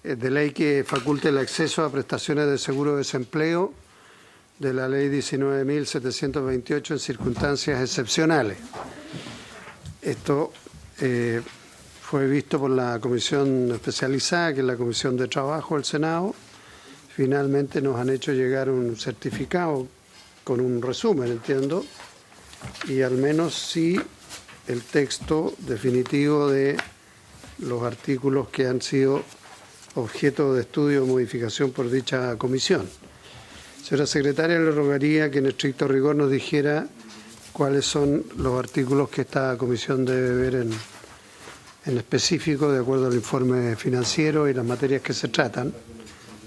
de ley que faculte el acceso a prestaciones de seguro de desempleo de la Ley 19.728 en circunstancias excepcionales. Esto fue visto por la comisión especializada, que es la Comisión de Trabajo del Senado. Finalmente nos han hecho llegar un certificado con un resumen, entiendo, y al menos sí el texto definitivo de los artículos que han sido objeto de estudio o modificación por dicha comisión. Señora secretaria, le rogaría que en estricto rigor nos dijera cuáles son los artículos que esta comisión debe ver en específico de acuerdo al informe financiero y las materias que se tratan.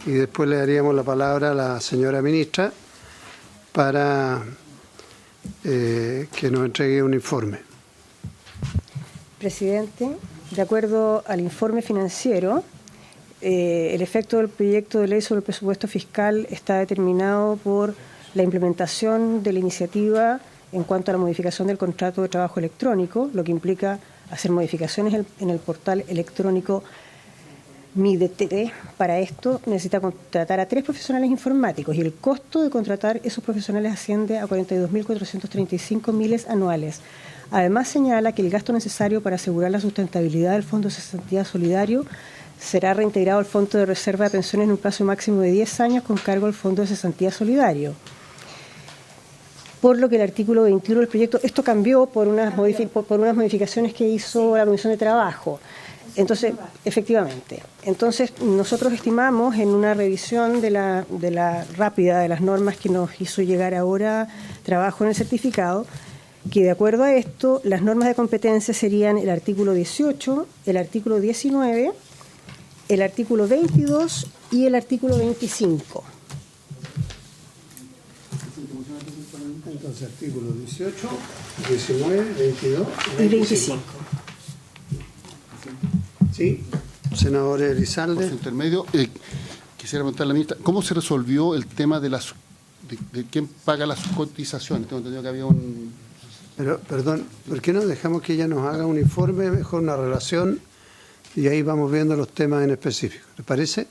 Y después le daríamos la palabra a la señora ministra para que nos entregue un informe. Presidente, de acuerdo al informe financiero, el efecto del proyecto de ley sobre el presupuesto fiscal está determinado por la implementación de la iniciativa en cuanto a la modificación del contrato de trabajo electrónico, lo que implica hacer modificaciones en el portal electrónico MIDET. Para esto necesita contratar a 3 profesionales informáticos y el costo de contratar esos profesionales asciende a 42.435 miles anuales. Además señala que el gasto necesario para asegurar la sustentabilidad del Fondo de Cesantía Solidario será reintegrado al Fondo de Reserva de Pensiones en un plazo máximo de 10 años con cargo al Fondo de Cesantía Solidario. Por lo que el artículo 21 del proyecto, esto cambió por unas modificaciones que hizo la Comisión de Trabajo. Entonces, efectivamente. Entonces, nosotros estimamos en una revisión de la rápida de las normas que nos hizo llegar ahora Trabajo en el certificado, que de acuerdo a esto, las normas de competencia serían el artículo 18, el artículo 19, el artículo 22 y el artículo 25. Entonces, artículos 18, 19, 22 y 25. Sí, senador Elizalde. Por su intermedio, quisiera preguntarle a la ministra, ¿cómo se resolvió el tema de quién paga las cotizaciones? Tengo entendido que había un... Pero, perdón, ¿por qué no dejamos que ella nos haga un informe, mejor una relación, y ahí vamos viendo los temas en específico? ¿Le parece?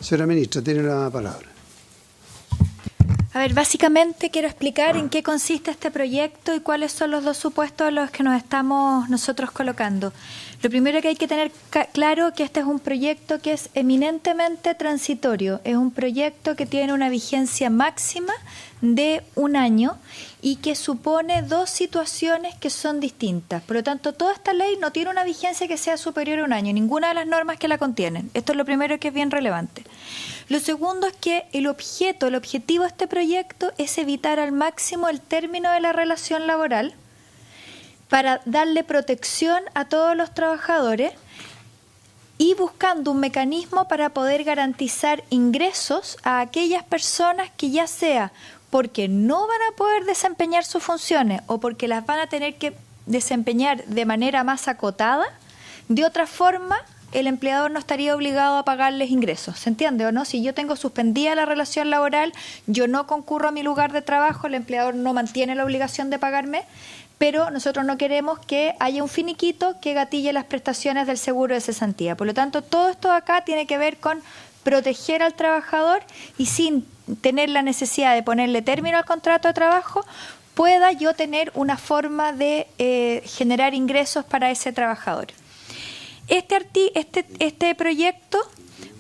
Señora ministra, tiene la palabra. A ver, básicamente quiero explicar en qué consiste este proyecto y cuáles son los 2 supuestos a los que nos estamos nosotros colocando. Lo primero que hay que tener claro que este es un proyecto que es eminentemente transitorio. Es un proyecto que tiene una vigencia máxima de 1 año y que supone 2 situaciones que son distintas. Por lo tanto, toda esta ley no tiene una vigencia que sea superior a 1 año, ninguna de las normas que la contienen. Esto es lo primero que es bien relevante. Lo segundo es que el objetivo de este proyecto es evitar al máximo el término de la relación laboral para darle protección a todos los trabajadores y buscando un mecanismo para poder garantizar ingresos a aquellas personas que ya sea porque no van a poder desempeñar sus funciones o porque las van a tener que desempeñar de manera más acotada. De otra forma, el empleador no estaría obligado a pagarles ingresos. ¿Se entiende o no? Si yo tengo suspendida la relación laboral, yo no concurro a mi lugar de trabajo, el empleador no mantiene la obligación de pagarme, pero nosotros no queremos que haya un finiquito que gatille las prestaciones del seguro de cesantía. Por lo tanto, todo esto acá tiene que ver con proteger al trabajador y sin tener la necesidad de ponerle término al contrato de trabajo, pueda yo tener una forma de generar ingresos para ese trabajador. Este proyecto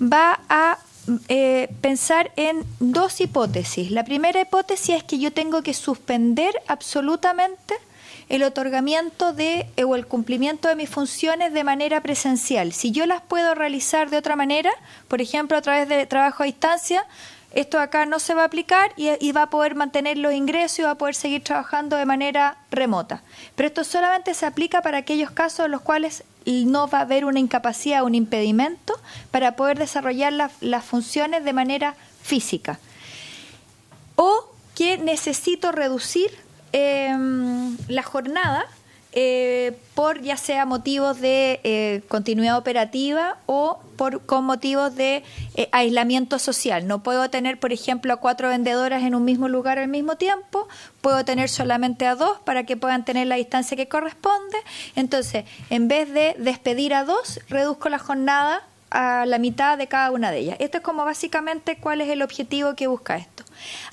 va a pensar en 2 hipótesis. La primera hipótesis es que yo tengo que suspender absolutamente el otorgamiento o el cumplimiento de mis funciones de manera presencial. Si yo las puedo realizar de otra manera, por ejemplo, a través de trabajo a distancia, esto acá no se va a aplicar y va a poder mantener los ingresos y va a poder seguir trabajando de manera remota. Pero esto solamente se aplica para aquellos casos en los cuales no va a haber una incapacidad o un impedimento para poder desarrollar las funciones de manera física. O que necesito reducir la jornada por ya sea motivos de continuidad operativa o con motivos de aislamiento social. No puedo tener, por ejemplo, a 4 vendedoras en un mismo lugar al mismo tiempo, puedo tener solamente a 2 para que puedan tener la distancia que corresponde. Entonces, en vez de despedir a 2, reduzco la jornada a la mitad de cada una de ellas. Esto es como básicamente cuál es el objetivo que busca esto.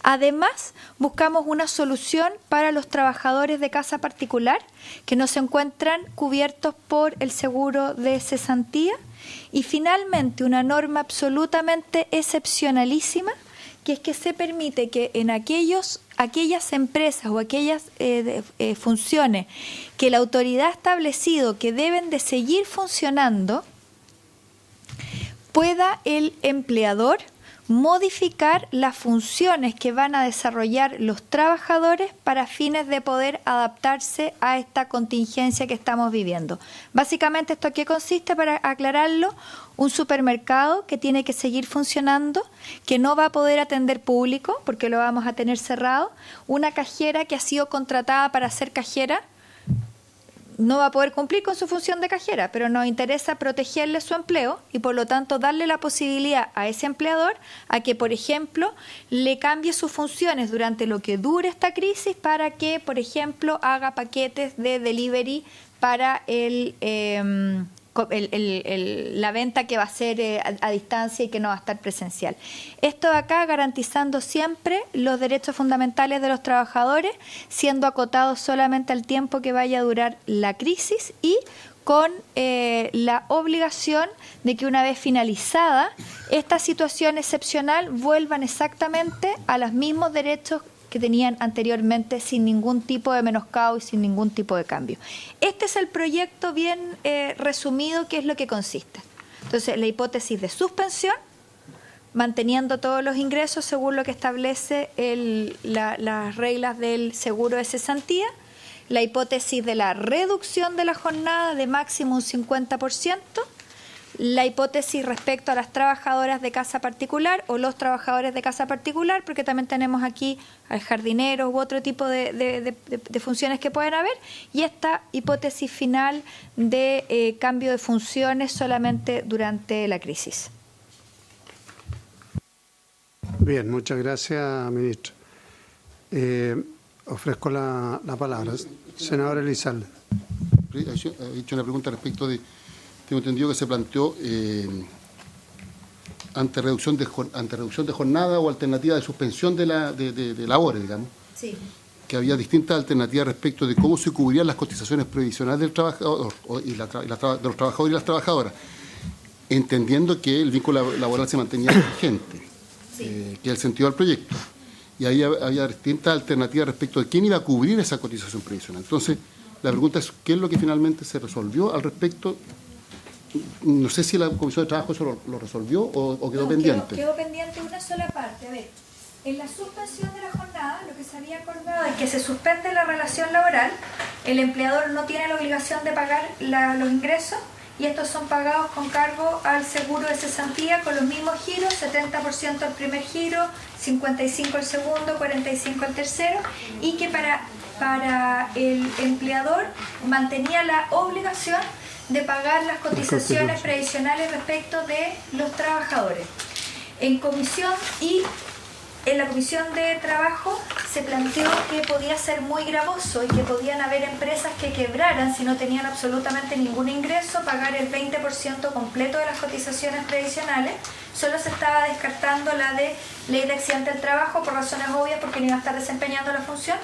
Además, buscamos una solución para los trabajadores de casa particular que no se encuentran cubiertos por el seguro de cesantía. Y finalmente, una norma absolutamente excepcionalísima, que es que se permite que en aquellas empresas o aquellas funciones que la autoridad ha establecido que deben de seguir funcionando, pueda el empleador modificar las funciones que van a desarrollar los trabajadores para fines de poder adaptarse a esta contingencia que estamos viviendo. Básicamente, ¿esto qué consiste? Para aclararlo, un supermercado que tiene que seguir funcionando, que no va a poder atender público porque lo vamos a tener cerrado, una cajera que ha sido contratada para ser cajera, no va a poder cumplir con su función de cajera, pero nos interesa protegerle su empleo y por lo tanto darle la posibilidad a ese empleador a que, por ejemplo, le cambie sus funciones durante lo que dure esta crisis para que, por ejemplo, haga paquetes de delivery para la venta que va a ser a distancia y que no va a estar presencial. Esto de acá garantizando siempre los derechos fundamentales de los trabajadores, siendo acotados solamente al tiempo que vaya a durar la crisis y con la obligación de que una vez finalizada esta situación excepcional vuelvan exactamente a los mismos derechos que tenían anteriormente sin ningún tipo de menoscabo y sin ningún tipo de cambio. Este es el proyecto bien resumido, que es lo que consiste. Entonces, la hipótesis de suspensión, manteniendo todos los ingresos según lo que establece las reglas del seguro de cesantía, la hipótesis de la reducción de la jornada de máximo un 50%, la hipótesis respecto a las trabajadoras de casa particular o los trabajadores de casa particular, porque también tenemos aquí al jardinero u otro tipo de funciones que pueden haber, y esta hipótesis final de cambio de funciones solamente durante la crisis. Bien, muchas gracias, ministro. Ofrezco la palabra. Senador Elizalde. He hecho una pregunta respecto de... Tengo entendido que se planteó ante reducción de jornada o alternativa de suspensión de labores, digamos. Sí. Que había distintas alternativas respecto de cómo se cubrirían las cotizaciones previsionales del trabajador de los trabajadores y las trabajadoras, entendiendo que el vínculo laboral se mantenía vigente, que es el sentido del proyecto. Y ahí había distintas alternativas respecto de quién iba a cubrir esa cotización previsional. Entonces, la pregunta es, ¿qué es lo que finalmente se resolvió al respecto? No sé si la Comisión de Trabajo eso lo resolvió o quedó pendiente. Quedó pendiente una sola parte. A ver, en la suspensión de la jornada, lo que se había acordado es que se suspende la relación laboral, el empleador no tiene la obligación de pagar los ingresos y estos son pagados con cargo al seguro de cesantía con los mismos giros, 70% el primer giro, 55% el segundo, 45% el tercero, y que para el empleador mantenía la obligación de pagar las cotizaciones previsionales respecto de los trabajadores. En la Comisión de Trabajo se planteó que podía ser muy gravoso y que podían haber empresas que quebraran si no tenían absolutamente ningún ingreso, pagar el 20% completo de las cotizaciones previsionales. Solo se estaba descartando la de ley de accidente del trabajo por razones obvias porque no iba a estar desempeñando la función,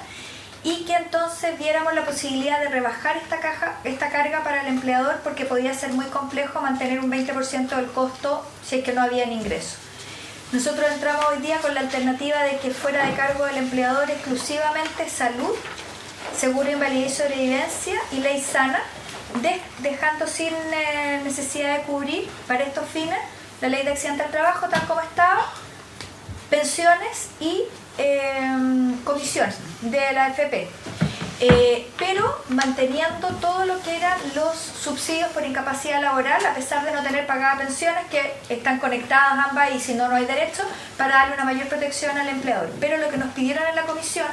y que entonces viéramos la posibilidad de rebajar esta carga para el empleador porque podía ser muy complejo mantener un 20% del costo si es que no había ingreso. Nosotros entramos hoy día con la alternativa de que fuera de cargo del empleador exclusivamente salud, seguro, invalidez y sobrevivencia y ley sana, dejando sin necesidad de cubrir para estos fines la ley de accidente del trabajo tal como estaba, pensiones y comisiones de la AFP, pero manteniendo todo lo que eran los subsidios por incapacidad laboral, a pesar de no tener pagadas pensiones, que están conectadas ambas y si no, no hay derecho, para darle una mayor protección al empleador. Pero lo que nos pidieron en la comisión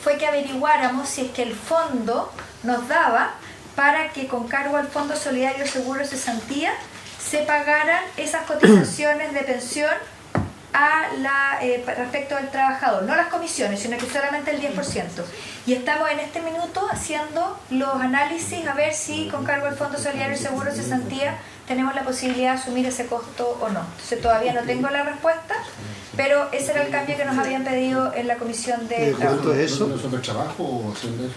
fue que averiguáramos si es que el fondo nos daba para que con cargo al Fondo Solidario Seguro Cesantía se pagaran esas cotizaciones de pensión respecto del trabajador, no las comisiones, sino que solamente el 10%. Y estamos en este minuto haciendo los análisis a ver si con cargo al Fondo Solidario y Seguro de Cesantía tenemos la posibilidad de asumir ese costo o no. Entonces todavía no tengo la respuesta, pero ese era el cambio que nos habían pedido en la Comisión de Trabajo. ¿Cuánto es eso? ¿No resolver trabajo o haciendo eso?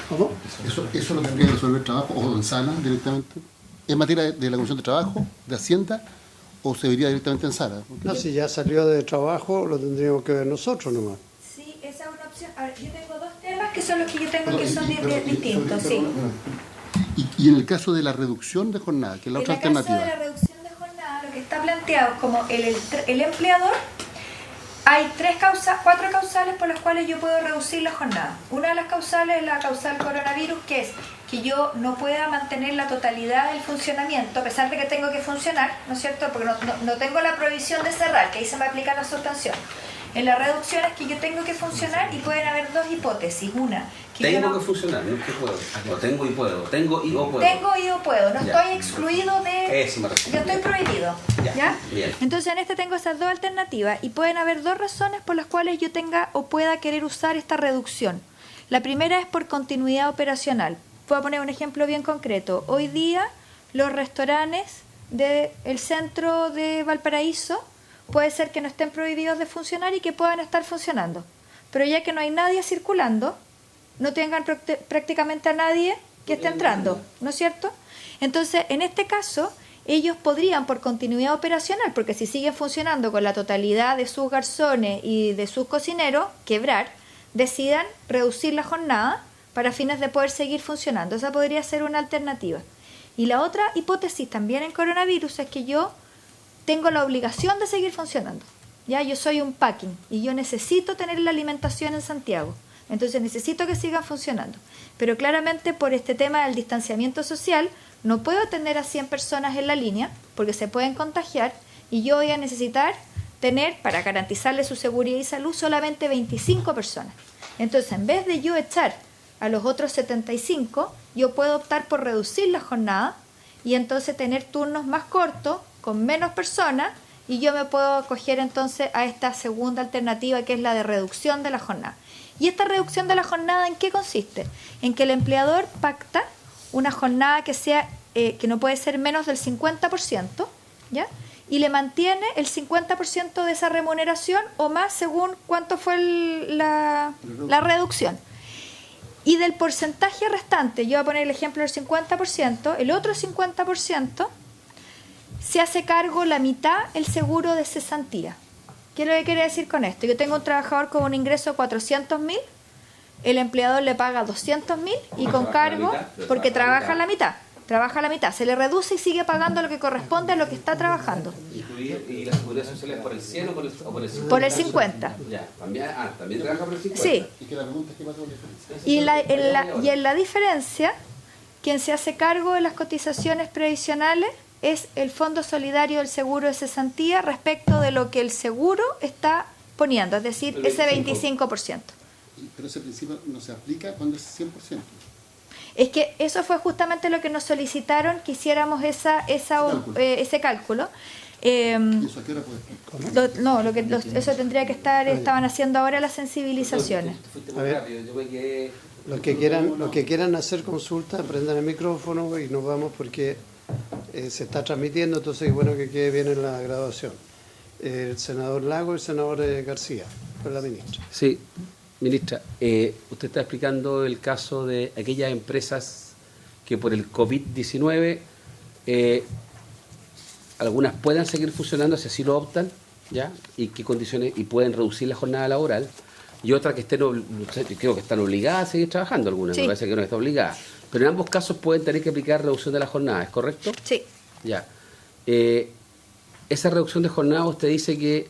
¿Cómo? ¿Eso lo tendría que resolver trabajo o Don Sala directamente? ¿Es materia de la Comisión de Trabajo, de Hacienda, o se vería directamente en Sala? No, si ya salió de trabajo, lo tendríamos que ver nosotros nomás. Sí, esa es una opción. A ver, yo tengo dos temas que son los que yo tengo que son distintos, sí. Y en el caso de la reducción de jornada, que es la otra alternativa. En el caso de la reducción de jornada, lo que está planteado es como el empleador, hay cuatro causales por las cuales yo puedo reducir la jornada. Una de las causales es la causal coronavirus, que es que yo no pueda mantener la totalidad del funcionamiento, a pesar de que tengo que funcionar, ¿no es cierto? Porque no tengo la prohibición de cerrar, que ahí se me aplica la suspensión. En la reducción es que yo tengo que funcionar y pueden haber dos hipótesis. Una, que tengo yo no, que funcionar, no es que puedo. O tengo y puedo. Tengo y o puedo. Tengo y o puedo. No Ya. estoy excluido de... Eso me refiero. Yo estoy prohibido. Ya. ¿Ya? Bien. Entonces en este tengo esas dos alternativas y pueden haber dos razones por las cuales yo tenga o pueda querer usar esta reducción. La primera es por continuidad operacional. Voy a poner un ejemplo bien concreto. Hoy día los restaurantes del centro de Valparaíso puede ser que no estén prohibidos de funcionar y que puedan estar funcionando. Pero ya que no hay nadie circulando, no tengan prácticamente a nadie que esté entrando, ¿no es cierto? Entonces, en este caso, ellos podrían, por continuidad operacional, porque si siguen funcionando con la totalidad de sus garzones y de sus cocineros, quebrar, decidan reducir la jornada para fines de poder seguir funcionando. Esa podría ser una alternativa. Y la otra hipótesis también en coronavirus es que yo tengo la obligación de seguir funcionando. Ya, yo soy un packing y yo necesito tener la alimentación en Santiago. Entonces necesito que sigan funcionando. Pero claramente por este tema del distanciamiento social no puedo tener a 100 personas en la línea porque se pueden contagiar y yo voy a necesitar tener, para garantizarle su seguridad y salud, solamente 25 personas. Entonces, en vez de yo echar a los otros 75, yo puedo optar por reducir la jornada y entonces tener turnos más cortos, con menos personas, y yo me puedo acoger entonces a esta segunda alternativa, que es la de reducción de la jornada. ¿Y esta reducción de la jornada en qué consiste? En que el empleador pacta una jornada que sea que no puede ser menos del 50%, ¿ya? Y le mantiene el 50% de esa remuneración o más según cuánto fue la reducción. Y del porcentaje restante, yo voy a poner el ejemplo del 50%, el otro 50% se hace cargo la mitad el seguro de cesantía. ¿Qué es lo que quiere decir con esto? Yo tengo un trabajador con un ingreso de 400.000, el empleador le paga 200.000 y con cargo, porque trabaja la mitad, se le reduce y sigue pagando lo que corresponde a lo que está trabajando. ¿Y la seguridad social es por el 100 o por el 50? Por el 50. Ya, también trabaja por el 50. Sí. Y que la pregunta es qué pasa con la diferencia. Y en la diferencia, quien se hace cargo de las cotizaciones previsionales es el Fondo Solidario del Seguro de Cesantía respecto de lo que el seguro está poniendo, es decir, ese 25%. Pero ese principio no se aplica cuando es 100%. Es que eso fue justamente lo que nos solicitaron, que hiciéramos ese cálculo. ¿Y eso a qué hora puede estar? Eso tendría que estar, estaban haciendo ahora las sensibilizaciones. A ver, los que quieran hacer consulta, prendan el micrófono y nos vamos porque se está transmitiendo, entonces es bueno que quede bien en la graduación. El senador Lago y el senador García, por la ministra. Sí, ministra, usted está explicando el caso de aquellas empresas que por el COVID-19 algunas puedan seguir funcionando si así lo optan, ¿ya? Y qué condiciones, y pueden reducir la jornada laboral, y otras que estén, creo que están obligadas a seguir trabajando, algunas, Sí. me parece que no está obligada. Pero en ambos casos pueden tener que aplicar reducción de la jornada, ¿es correcto? Sí. Ya. Esa reducción de jornada, usted dice que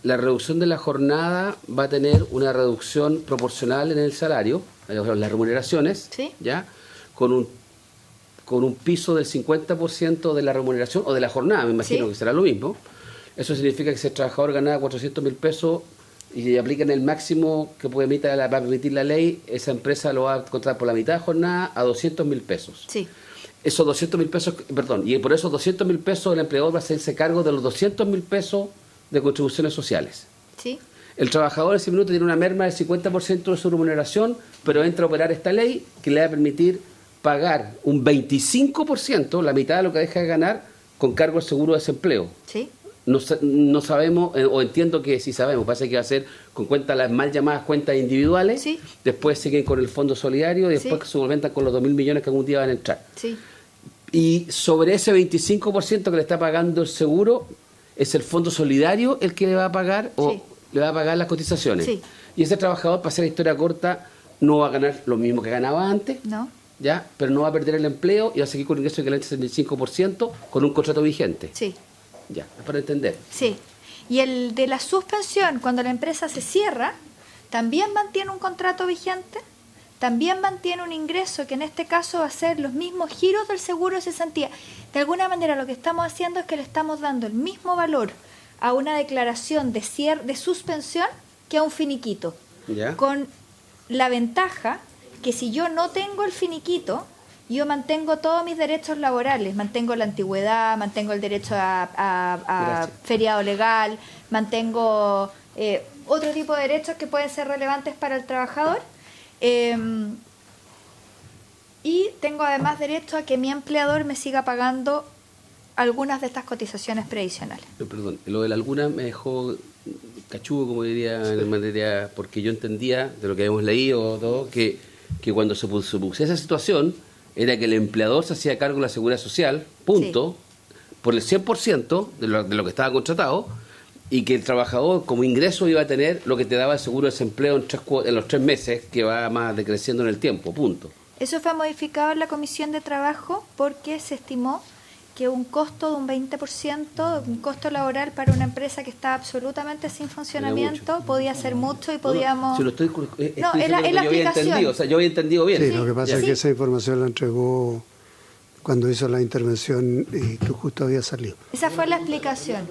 la reducción de la jornada va a tener una reducción proporcional en el salario, en las remuneraciones, Sí. ¿ya? Con un piso del 50% de la remuneración o de la jornada, me imagino Sí. que será lo mismo. Eso significa que si el trabajador ganaba 400.000 pesos y aplican el máximo que puede permitir la ley, esa empresa lo va a contratar por la mitad de jornada a 200.000 pesos. Sí. esos 200.000 pesos, perdón, y por esos 200.000 pesos el empleador va a hacerse cargo de los 200.000 pesos de contribuciones sociales. Sí. El trabajador ese minuto tiene una merma del 50% de su remuneración, pero entra a operar esta ley que le va a permitir pagar un 25%, la mitad de lo que deja de ganar, con cargo al seguro de desempleo. Sí. No sabemos, o entiendo que sí sabemos, pasa que va a ser con cuentas, las mal llamadas cuentas individuales, Sí. después siguen con el fondo solidario y después Sí. se solventan con los 2.000 millones que algún día van a entrar. Sí. Y sobre ese 25% que le está pagando el seguro, es el fondo solidario el que le va a pagar o Sí. le va a pagar las cotizaciones. Sí. Y ese trabajador, para hacer la historia corta, no va a ganar lo mismo que ganaba antes, ¿No? ¿ya? Pero no va a perder el empleo y va a seguir con un ingreso equivalente al 65% con un contrato vigente. Sí. Ya, es para entender. Sí. Y el de la suspensión, cuando la empresa se cierra, también mantiene un contrato vigente, también mantiene un ingreso que en este caso va a ser los mismos giros del seguro de cesantía. De alguna manera lo que estamos haciendo es que le estamos dando el mismo valor a una declaración de suspensión que a un finiquito. ¿Ya? Con la ventaja que si yo no tengo el finiquito, yo mantengo todos mis derechos laborales, mantengo la antigüedad, mantengo el derecho a feriado legal, mantengo otro tipo de derechos que pueden ser relevantes para el trabajador, y tengo además derecho a que mi empleador me siga pagando algunas de estas cotizaciones previsionales. Perdón, lo de la alguna me dejó cachudo, como diría, en materia, porque yo entendía, de lo que habíamos leído, todo, que cuando se puso esa situación, era que el empleador se hacía cargo de la seguridad social, punto, por el 100% de lo que estaba contratado, y que el trabajador como ingreso iba a tener lo que te daba el seguro de desempleo en los 3 meses, que va más decreciendo en el tiempo, punto. Eso fue modificado en la Comisión de Trabajo porque se estimó que un costo de un 20%, un costo laboral para una empresa que está absolutamente sin funcionamiento, podía ser mucho y podíamos... Si lo estoy, No, es la yo había explicación. entendido, o sea, yo había entendido bien. Sí, lo que pasa es Sí. que esa información la entregó cuando hizo la intervención y que justo había salido. Esa fue la explicación.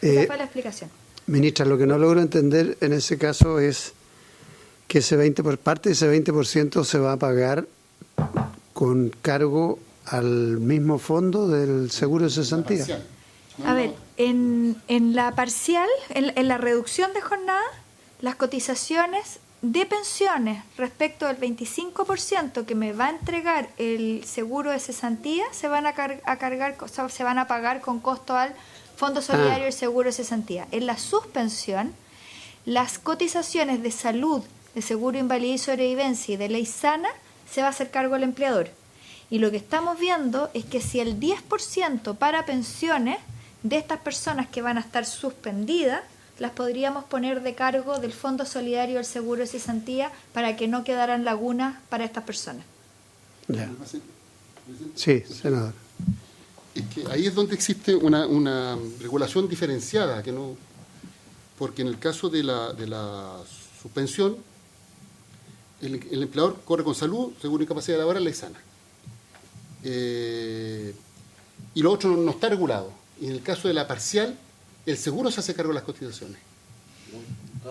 Esa fue la explicación. Ministra, lo que no logro entender en ese caso es que parte de ese 20% se va a pagar con cargo al mismo fondo del seguro de cesantía. Parcial. A ver, en la parcial, en la reducción de jornada, las cotizaciones de pensiones respecto del 25% que me va a entregar el seguro de cesantía se van a cargar, se van a pagar con costo al Fondo Solidario del Seguro de Cesantía. En la suspensión, las cotizaciones de salud, de seguro invalidez y sobrevivencia y de ley sana se va a hacer cargo el empleador. Y lo que estamos viendo es que si el 10% para pensiones de estas personas que van a estar suspendidas, las podríamos poner de cargo del Fondo Solidario del Seguro de Cesantía para que no quedaran lagunas para estas personas. Ya. Sí, senador. Es que ahí es donde existe una regulación diferenciada, que no, porque en el caso de la suspensión, el empleador corre con salud, seguro de incapacidad laboral, ley sana. Y lo otro no está regulado. Y en el caso de la parcial, el seguro se hace cargo de las cotizaciones.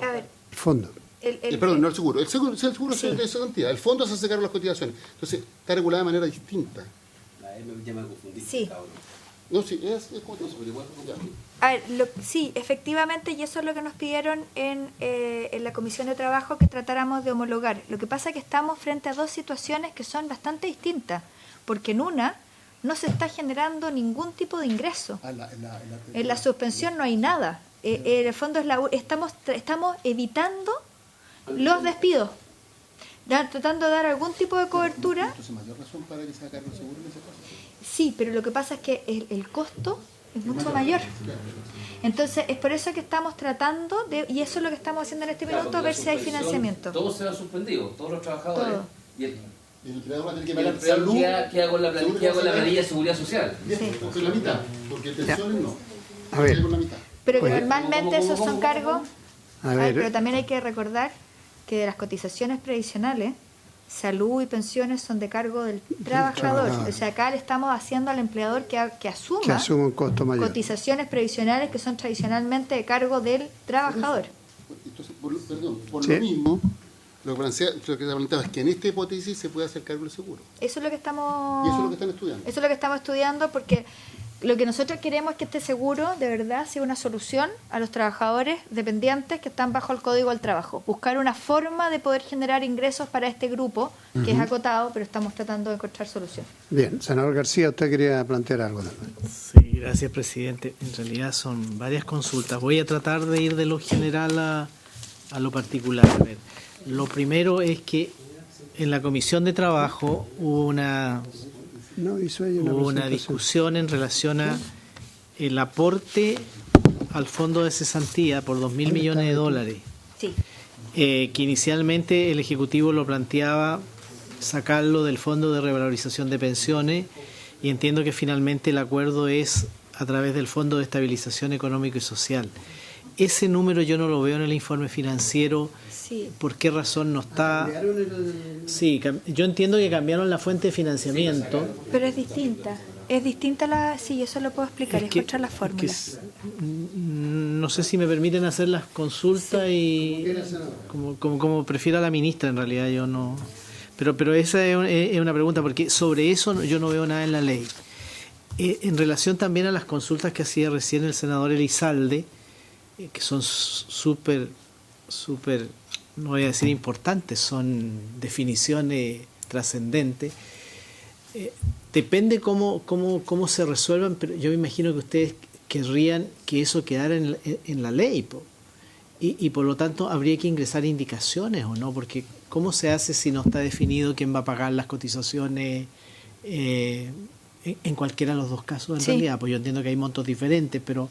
A ver, El fondo. Perdón, no el seguro. El seguro Sí. es de esa cantidad. El fondo se hace cargo de las cotizaciones. Entonces, está regulada de manera distinta. Ya me confundí. Sí. No, sí, es como te digo, ya. A ver, sí, efectivamente, y eso es lo que nos pidieron en la Comisión de Trabajo, que tratáramos de homologar. Lo que pasa es que estamos frente a dos situaciones que son bastante distintas, porque en una no se está generando ningún tipo de ingreso. En la suspensión no hay nada. En el fondo estamos evitando los despidos, tratando de dar algún tipo de cobertura. Entonces, mayor razón para que se haga cargo el seguro en ese caso. Sí, pero lo que pasa es que el costo es mucho mayor. Entonces, es por eso que estamos tratando de, y eso es lo que estamos haciendo en este minuto, a ver si hay financiamiento. Todos se van suspendidos, todos los trabajadores. Todo. Y el empleador va a tener que empleador pagar salud. queda con la planilla de seguridad social. Con la mitad, porque pensiones no. A ver. Con la mitad. Pero Pues- que normalmente esos son cargos. A A ver, ver, pero también hay que recordar que de las cotizaciones previsionales, salud y pensiones son de cargo del trabajador. trabajador. O sea, acá le estamos haciendo al empleador que que asuma asume un costo mayor. cotizaciones previsionales que son tradicionalmente de cargo del trabajador. Entonces, por Sí. lo mismo, Lo que se planteaba es que en esta hipótesis se puede hacer cargo del seguro. Eso es lo que estamos... Y eso es lo que están estudiando. Eso es lo que estamos estudiando, porque lo que nosotros queremos es que este seguro de verdad sea una solución a los trabajadores dependientes que están bajo el Código del Trabajo. Buscar una forma de poder generar ingresos para este grupo, que es acotado, pero estamos tratando de encontrar solución. Bien, senador García, usted quería plantear algo también. Sí, gracias, presidente. En realidad son varias consultas. Voy a tratar de ir de lo general a lo particular. A ver, lo primero es que en la Comisión de Trabajo hubo una discusión en relación a el aporte al fondo de cesantía por 2.000 millones de dólares. Sí. Que inicialmente el Ejecutivo lo planteaba sacarlo del Fondo de Revalorización de Pensiones, y entiendo que finalmente el acuerdo es a través del Fondo de Estabilización Económico y Social. Ese número yo no lo veo en el informe financiero. Sí. ¿Por qué razón no está? Sí, yo entiendo que cambiaron la fuente de financiamiento. Pero es distinta. Es distinta la... Sí, eso lo puedo explicar, es otra la fórmula. No sé si me permiten hacer las consultas y como prefiera la ministra, en realidad yo no... Pero esa es una pregunta, porque sobre eso yo no veo nada en la ley. En relación también a las consultas que hacía recién el senador Elizalde, que son súper, no voy a decir importantes, son definiciones trascendentes. Depende cómo se resuelvan, pero yo me imagino que ustedes querrían que eso quedara en la ley, y por lo tanto habría que ingresar indicaciones o no, porque ¿cómo se hace si no está definido quién va a pagar las cotizaciones en cualquiera de los dos casos en realidad? Pues yo entiendo que hay montos diferentes, pero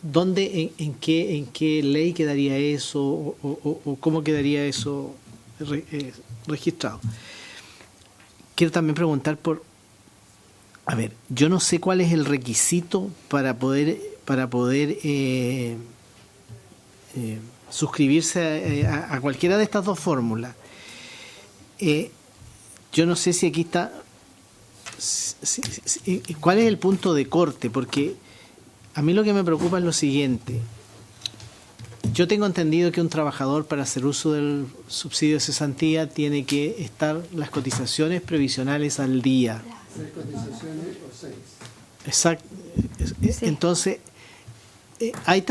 ¿dónde, en qué ley quedaría eso o cómo quedaría eso registrado? Quiero también preguntar a ver, yo no sé cuál es el requisito para poder suscribirse a cualquiera de estas dos fórmulas. Yo no sé si aquí está... ¿Cuál es el punto de corte? Porque a mí lo que me preocupa es lo siguiente. Yo tengo entendido que un trabajador, para hacer uso del subsidio de cesantía, tiene que estar las cotizaciones previsionales al día. 6 cotizaciones o 6. Exacto. Sí. Entonces, hay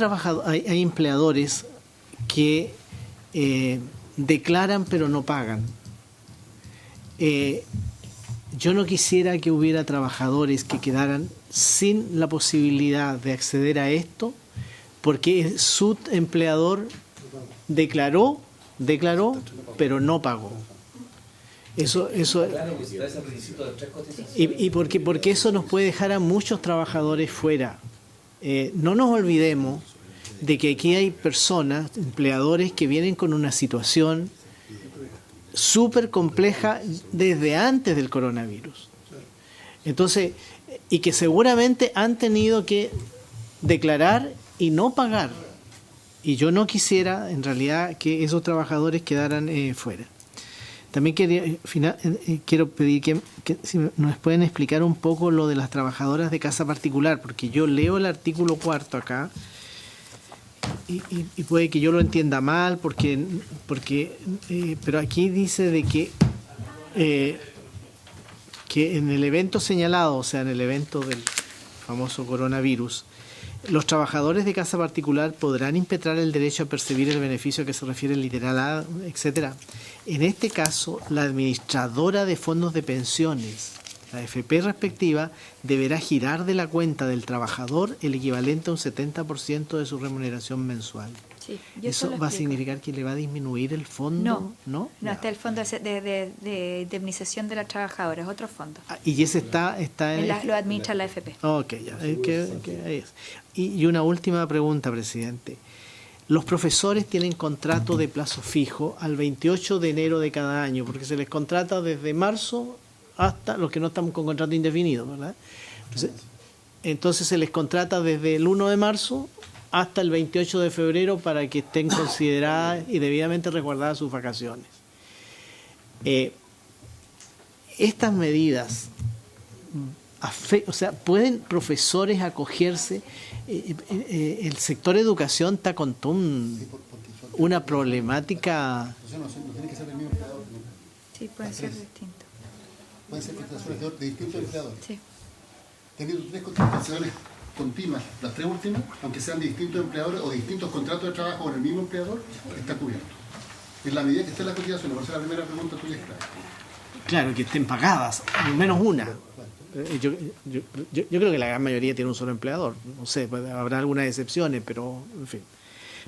empleadores que declaran pero no pagan. Yo no quisiera que hubiera trabajadores que quedaran sin la posibilidad de acceder a esto porque su empleador declaró, pero no pagó. Eso y porque eso nos puede dejar a muchos trabajadores fuera. No nos olvidemos de que aquí hay personas, empleadores, que vienen con una situación súper compleja desde antes del coronavirus. Entonces, y que seguramente han tenido que declarar y no pagar. Y yo no quisiera, en realidad, que esos trabajadores quedaran fuera. También quiero pedir que si nos pueden explicar un poco lo de las trabajadoras de casa particular, porque yo leo el artículo 4 acá y puede que yo lo entienda mal, pero aquí dice de que en el evento señalado, o sea, en el evento del famoso coronavirus, los trabajadores de casa particular podrán impetrar el derecho a percibir el beneficio a que se refiere el literal A, etcétera. En este caso, la administradora de fondos de pensiones, la AFP respectiva, deberá girar de la cuenta del trabajador el equivalente a un 70% de su remuneración mensual. Sí, ¿eso va a significar que le va a disminuir el fondo? No, está el fondo de indemnización de las trabajadoras, otro fondo. Y ese está en lo administra la AFP. Ok, ya. Ahí es. Y una última pregunta, presidente. Los profesores tienen contrato de plazo fijo al 28 de enero de cada año, porque se les contrata desde marzo hasta los que no están con contrato indefinido, ¿verdad? Entonces se les contrata desde el 1 de marzo hasta el 28 de febrero para que estén consideradas y debidamente resguardadas sus vacaciones. Estas medidas, ¿pueden profesores acogerse? El sector educación está con una problemática. No tiene que pueden ser distintos. Pueden ser contrataciones de distintos empleadores. Sí. Teniendo 3 contrataciones continuas, las 3 últimas, aunque sean de distintos empleadores o distintos contratos de trabajo con el mismo empleador, está cubierto. En la medida que esté la cotización, por eso la primera pregunta tuya es clara. Claro, que estén pagadas, al menos una. Yo creo que la gran mayoría tiene un solo empleador. No sé, habrá algunas excepciones, pero en fin.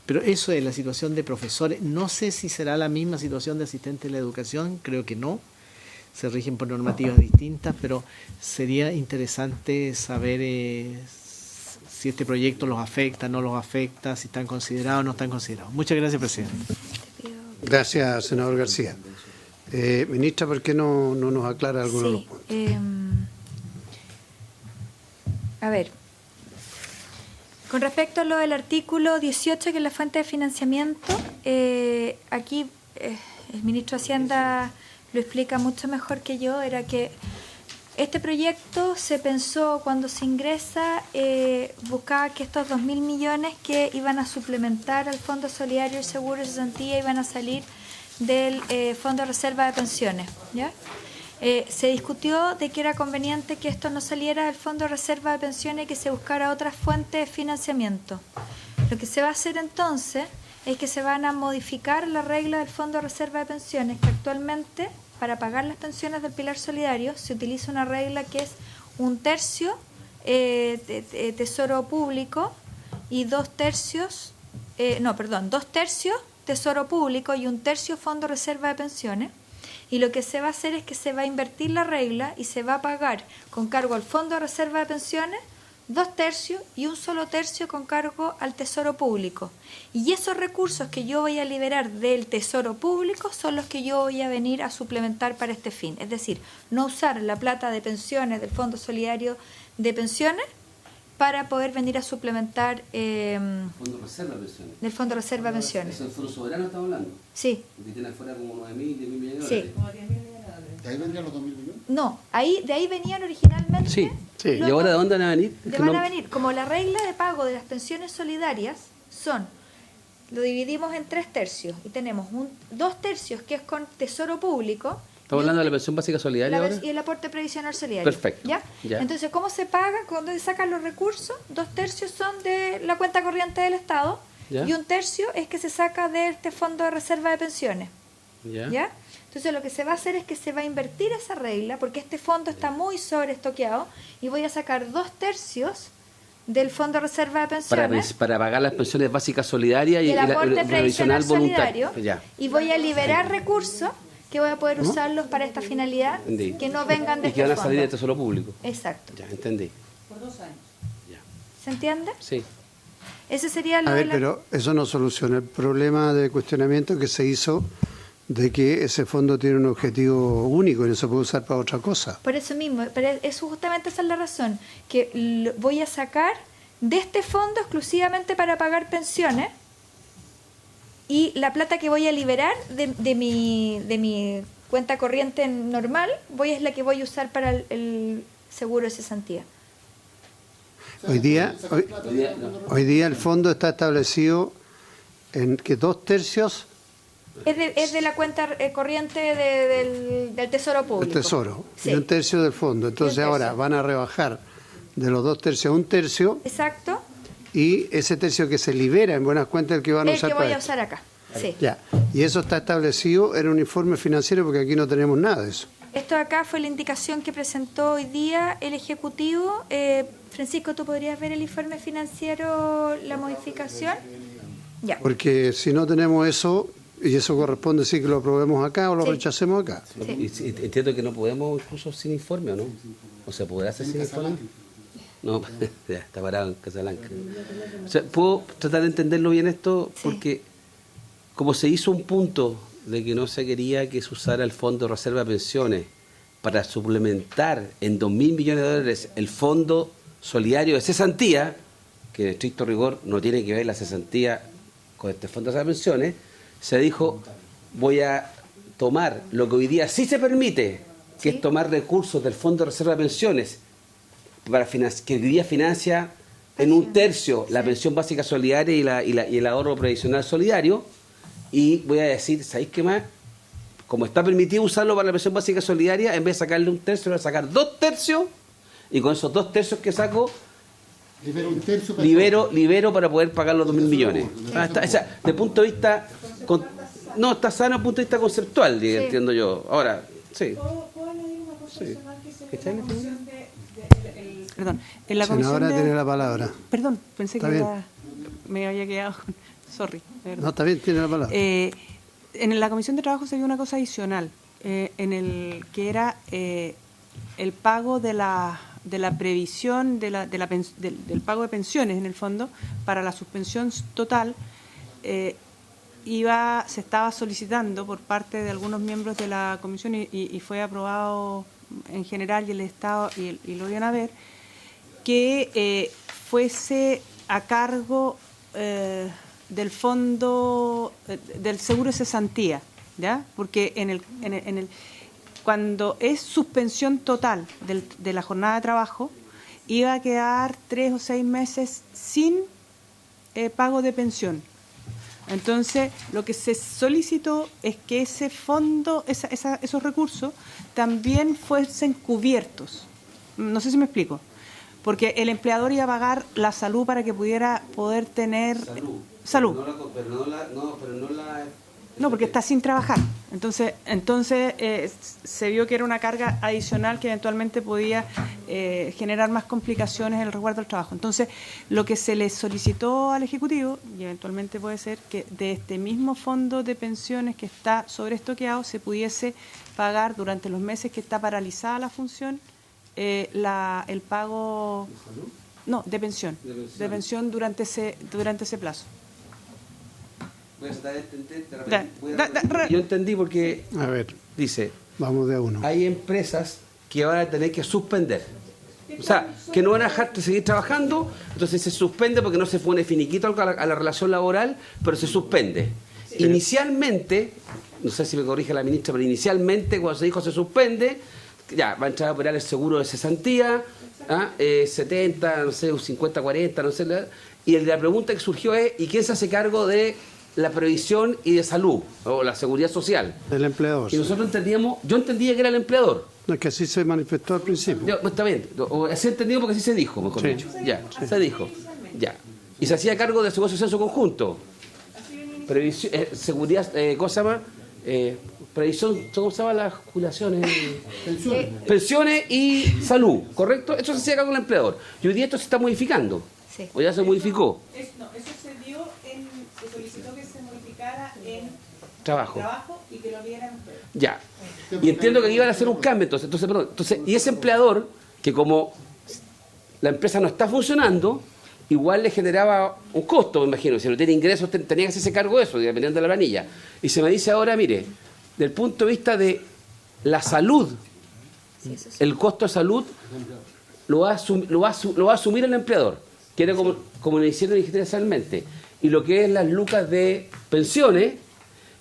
Pero eso es la situación de profesores. No sé si será la misma situación de asistentes de la educación, creo que no. Se rigen por normativas distintas, pero sería interesante saber si este proyecto los afecta, no los afecta, si están considerados o no están considerados. Muchas gracias, presidente. Gracias, senador García. Ministra, ¿por qué no nos aclara algunos de los puntos? A ver, con respecto a lo del artículo 18, que es la fuente de financiamiento, aquí el ministro de Hacienda lo explica mucho mejor que yo. Era que este proyecto se pensó cuando se ingresa, buscaba que estos 2.000 millones que iban a suplementar al Fondo Solidario y Seguro de Cesantía iban a salir del Fondo de Reserva de Pensiones, ¿ya? Se discutió de que era conveniente que esto no saliera del Fondo de Reserva de Pensiones y que se buscara otras fuentes de financiamiento. Lo que se va a hacer entonces es que se van a modificar las reglas del Fondo de Reserva de Pensiones, que actualmente para pagar las pensiones del Pilar Solidario se utiliza una regla que es 1/3 Tesoro Público y 2/3 Tesoro Público y 1/3 Fondo de Reserva de Pensiones. Y lo que se va a hacer es que se va a invertir la regla y se va a pagar con cargo al Fondo de Reserva de Pensiones 2/3 y 1/3 con cargo al Tesoro Público. Y esos recursos que yo voy a liberar del Tesoro Público son los que yo voy a venir a suplementar para este fin. Es decir, no usar la plata de pensiones del Fondo Solidario de Pensiones para poder venir a suplementar Fondo Reserva de Pensiones. del Fondo Reserva de Pensiones. ¿Es el Fondo Soberano estamos hablando? Sí. Que tiene afuera como 9.000, 10.000 millones de Sí. dólares. ¿De ahí vendrían los 2.000 millones? No, de ahí venían originalmente. Sí. Sí. ¿Y ahora de dónde van a venir? Es que Van no- a venir, como la regla de pago de las pensiones solidarias lo dividimos en 3/3 y tenemos 2/3 que es con Tesoro Público. ¿Estamos hablando de la pensión básica solidaria ahora? Y el aporte previsional solidario. Perfecto. ¿Ya? Ya. Entonces, ¿cómo se paga? Cuando se sacan los recursos, 2/3 son de la cuenta corriente del Estado Ya. y 1/3 es que se saca de este Fondo de Reserva de Pensiones. ¿Ya? Entonces lo que se va a hacer es que se va a invertir esa regla porque este fondo está muy sobreestoqueado y voy a sacar 2/3 del Fondo de Reserva de Pensiones Para pagar las pensiones básicas solidarias y el la aporte previsional voluntario. solidario Ya. y voy a liberar recursos que voy a poder usarlos para esta finalidad Entendí. que no vengan de Y que este van a salir fondo. del Tesoro Público. Exacto. Ya, entendí. ¿Se entiende? Sí. Ese sería lo A de ver, la... pero eso no soluciona el problema de cuestionamiento que se hizo de que ese fondo tiene un objetivo único y no se puede usar para otra cosa. Por eso mismo, pero eso justamente esa es la razón, que voy a sacar de este fondo exclusivamente para pagar pensiones y la plata que voy a liberar de mi cuenta corriente normal, es la que voy a usar para el seguro de cesantía. Hoy día el fondo está establecido en que 2/3 Es de la cuenta corriente del Tesoro Público. del Tesoro Sí. y 1/3 del fondo. Entonces Y 1/3. ahora van a rebajar de los 2/3 a 1/3 Exacto. y ese tercio que se libera en buenas cuentas es el que van a El usar que para voy a esto. usar acá. Sí. Ya. Y eso está establecido en un informe financiero porque aquí no tenemos nada de eso. Esto de acá fue la indicación que presentó hoy día el Ejecutivo. Francisco, ¿tú podrías ver el informe financiero, la modificación? Ya. Porque si no tenemos eso, y eso corresponde sí que lo aprobemos acá o lo Sí. rechacemos acá. Sí. Y entiendo que no podemos incluso sin informe, ¿o no? ¿O se podrá hacer sin informe? No, ya, está parado en Casablanca. O sea, puedo tratar de entenderlo bien esto Sí. porque como se hizo un punto de que no se quería que se usara el Fondo de Reserva de Pensiones para suplementar en 2.000 millones de dólares el Fondo Solidario de Cesantía, que en estricto rigor no tiene que ver la cesantía con este Fondo de Reserva de Pensiones, se dijo, voy a tomar lo que hoy día sí se permite, que Sí. es tomar recursos del Fondo de Reserva de Pensiones, que hoy día financia en 1/3 la Sí. pensión básica solidaria y el ahorro previsional solidario, y voy a decir, ¿sabéis qué más? como está permitido usarlo para la pensión básica solidaria, en vez de sacarle 1/3, le voy a sacar 2/3, y con esos 2/3 que saco, libero para poder pagar los 2.000 millones. O sea, de punto de vista... no, está sano desde el punto de vista conceptual, entiendo yo. Ahora, sí. ¿Puedo añadir una cosa adicional que es ¿Está bien? la comisión perdón, en la comisión Senadora de... tiene la palabra. Perdón, pensé Está que bien. me había quedado... Sorry, de verdad. No, está bien, tiene la palabra. En la comisión de trabajo se vio una cosa adicional, en el que era el pago de la previsión del pago de pensiones, en el fondo, para la suspensión total. Se estaba solicitando por parte de algunos miembros de la comisión y fue aprobado en general, y el Estado y lo iban a ver, que fuese a cargo del fondo del seguro de cesantía, ¿ya? Porque cuando es suspensión total de la jornada de trabajo, iba a quedar 3 o 6 meses sin pago de pensión. Entonces, lo que se solicitó es que ese fondo, esos recursos, también fuesen cubiertos. No sé si me explico. Porque el empleador iba a pagar la salud para que poder tener... Salud. No, porque está sin trabajar. Entonces se vio que era una carga adicional que eventualmente podía generar más complicaciones en el resguardo del trabajo. Entonces, lo que se le solicitó al Ejecutivo, y eventualmente puede ser que de este mismo fondo de pensiones que está sobreestoqueado se pudiese pagar durante los meses que está paralizada la función el pago... ¿De salud? No, de pensión. De pensión durante ese plazo. Yo entendí porque A ver, dice, vamos de a uno. hay empresas que van a tener que suspender. O sea, que no van a dejar de seguir trabajando, entonces se suspende porque no se pone finiquito a la relación laboral, pero se suspende. Inicialmente, no sé si me corrige la ministra, pero inicialmente cuando se dijo se suspende, ya, va a entrar a operar el seguro de cesantía, 70, no sé, 50, 40, no sé. Y la pregunta que surgió es, ¿y quién se hace cargo de la previsión y de salud, o la seguridad social? El empleador. Y nosotros yo entendía que era el empleador. No, es que así se manifestó al principio. Está bien, así entendido porque así se dijo, mejor dicho. Ya, se dijo. Ya. Y se hacía cargo del seguro social en su conjunto. Previsión, seguridad, ¿cómo se llama? Previsión, ¿cómo se llaman las jubilaciones? Pensiones y salud, ¿correcto? Eso se hacía cargo del empleador. Y hoy día esto se está modificando. Sí. O ya se modificó. Eso se dio se solicitó que se modificara en Trabajo. y que lo vieran ustedes. Ya. Y entiendo que aquí iban a hacer un cambio, entonces, y ese empleador, que como la empresa no está funcionando, igual le generaba un costo, me imagino. Si no tiene ingresos, tenía que hacerse cargo de eso, dependiendo de la planilla. Y se me dice ahora, mire, del punto de vista de la salud, el costo de salud lo va a asumir el empleador, que era como lo hicieron inicialmente. Y lo que es las lucas de pensiones,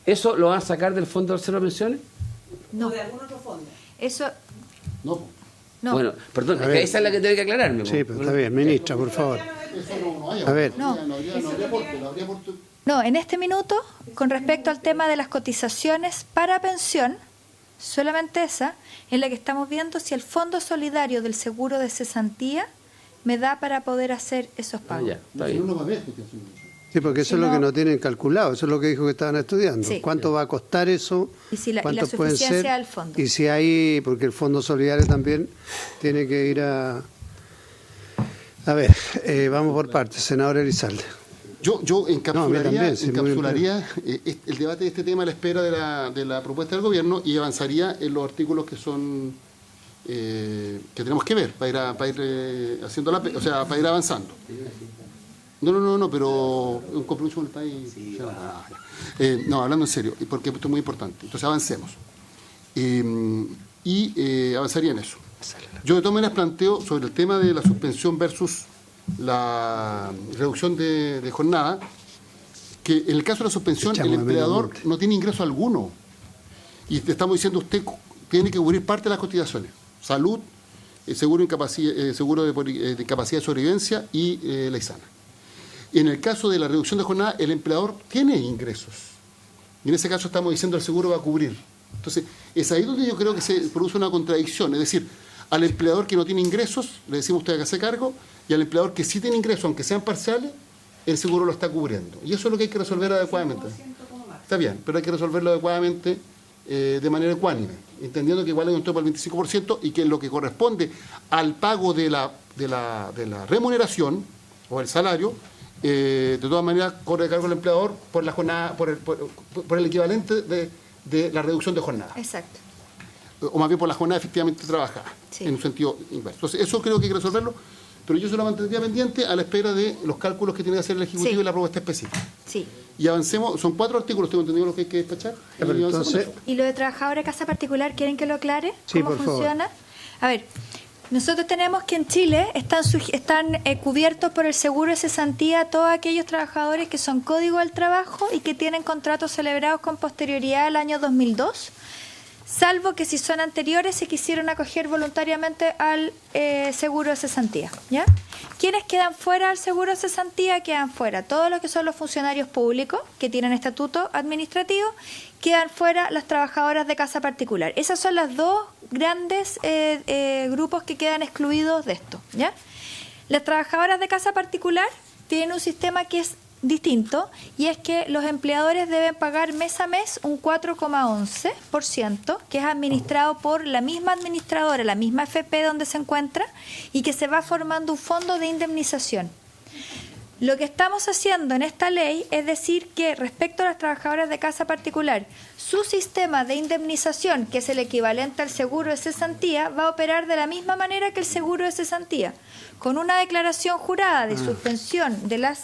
¿eso lo van a sacar del Fondo de Reserva de Pensiones? No. ¿O de algún otro fondo? Eso... No, No. Bueno, perdón, es que esa es la que tiene que aclararme. Sí, pero está bien, ministra, por favor. eso no hay. A ver. No habría aporte, no habría aporte. No, en este minuto, con respecto al tema de las cotizaciones para pensión, solamente esa, es la que estamos viendo si el Fondo Solidario del Seguro de Cesantía me da para poder hacer esos pagos. Ya, está Si bien. no, no va a haber cotización. Sí, porque eso Si es lo no- que no tienen calculado, eso es lo que dijo que estaban estudiando. Sí. ¿Cuánto va a costar eso? Y si la ¿Cuántos pueden suficiencia ser? del fondo. Y si hay, porque el Fondo Solidario también tiene que ir a... A ver, vamos por partes. Senador Elizalde. Yo encapsularía, sí, muy el debate de este tema a la espera de la propuesta del gobierno y avanzaría en los artículos que son que tenemos que ver para ir haciendo para ir avanzando. No, pero un compromiso con el país. No, hablando en serio, porque esto es muy importante. Entonces avancemos. Avanzaría en eso. Yo de todas maneras planteo sobre el tema de la suspensión versus la reducción de jornada, que en el caso de la suspensión Echamos el de menos empleador monte. no tiene ingreso alguno. Y te estamos diciendo, usted tiene que cubrir parte de las cotizaciones. Salud, seguro de incapacidad de sobrevivencia y la ISANA. En el caso de la reducción de jornada, el empleador tiene ingresos. Y en ese caso estamos diciendo el seguro va a cubrir Entonces, es ahí donde yo creo que se produce una contradicción. Es decir, al empleador que no tiene ingresos, le decimos usted que hace cargo, y al empleador que sí tiene ingresos, aunque sean parciales, el seguro lo está cubriendo. Y eso es lo que hay que resolver adecuadamente. Está bien, pero hay que resolverlo adecuadamente de manera ecuánime, entendiendo que igual hay un tope del 25% y que lo que corresponde al pago de la remuneración o el salario, de todas maneras corre a cargo el empleador por la jornada, por el equivalente de la reducción de jornada. Exacto. O más bien por la jornada efectivamente trabajada, Sí. en un sentido inverso. Entonces, eso creo que hay que resolverlo, pero yo se lo mantendría pendiente a la espera de los cálculos que tiene que hacer el Ejecutivo Sí. y la propuesta específica. Sí. Y avancemos, son 4 artículos, tengo entendido lo que hay que despachar. Ya, pero Y avancemos entonces- con eso. ¿Y lo de trabajadores de casa particular, quieren que lo aclare? Sí, ¿Cómo por favor. funciona? A ver, nosotros tenemos que en Chile están cubiertos por el seguro de cesantía todos aquellos trabajadores que son código del trabajo y que tienen contratos celebrados con posterioridad al año 2002, salvo que si son anteriores se quisieron acoger voluntariamente al seguro de cesantía, ¿ya? ¿Quiénes quedan fuera del seguro de cesantía? Quedan fuera todos los que son los funcionarios públicos que tienen estatuto administrativo, quedan fuera las trabajadoras de casa particular. Esas son las dos grandes grupos que quedan excluidos de esto, ¿ya? Las trabajadoras de casa particular tienen un sistema que es distinto, y es que los empleadores deben pagar mes a mes un 4,11%, que es administrado por la misma administradora, la misma FP donde se encuentra, y que se va formando un fondo de indemnización. Lo que estamos haciendo en esta ley es decir que respecto a las trabajadoras de casa particular, su sistema de indemnización, que es el equivalente al seguro de cesantía, va a operar de la misma manera que el seguro de cesantía. Con una declaración jurada de suspensión de las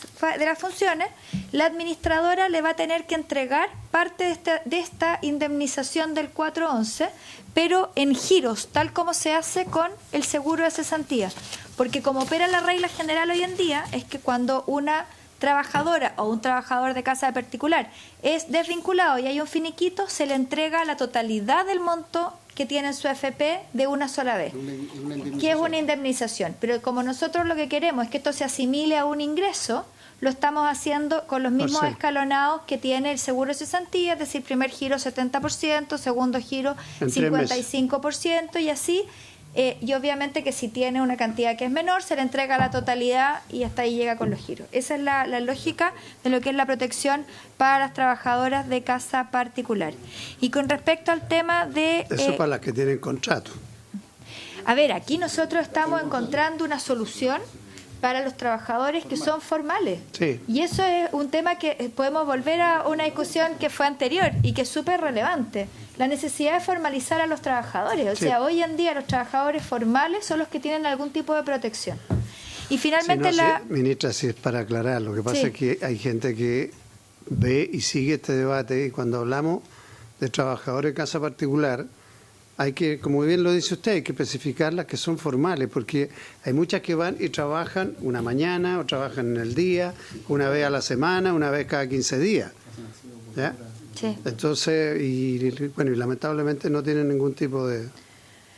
funciones, la administradora le va a tener que entregar parte de esta indemnización del 411, pero en giros, tal como se hace con el seguro de cesantía. Porque como opera la regla general hoy en día, es que cuando una trabajadora o un trabajador de casa particular es desvinculado y hay un finiquito, se le entrega la totalidad del monto que tiene en su FP de una sola vez, que es una indemnización. Pero como nosotros lo que queremos es que esto se asimile a un ingreso, lo estamos haciendo con los mismos Sí. escalonados que tiene el seguro de cesantía, es decir, primer giro 70%, segundo giro En 3 meses. 55% y así. Y obviamente que si tiene una cantidad que es menor, se le entrega la totalidad y hasta ahí llega con los giros. Esa es la lógica de lo que es la protección para las trabajadoras de casa particular. Y con respecto al tema de... Eso para las que tienen contrato. A ver, aquí nosotros estamos encontrando una solución para los trabajadores que son formales. Sí. Y eso es un tema que podemos volver a una discusión que fue anterior y que es súper relevante. La necesidad de formalizar a los trabajadores. O Sí. sea, hoy en día los trabajadores formales son los que tienen algún tipo de protección. Y finalmente Si no, la... sí, ministra, si es para aclarar, lo que pasa Sí. es que hay gente que ve y sigue este debate, y cuando hablamos de trabajadores de casa particular, hay que, como bien lo dice usted, hay que especificar las que son formales, porque hay muchas que van y trabajan una mañana, o trabajan en el día, una vez a la semana, una vez cada 15 días. ¿Ya? Sí. Entonces, y lamentablemente no tienen ningún tipo de...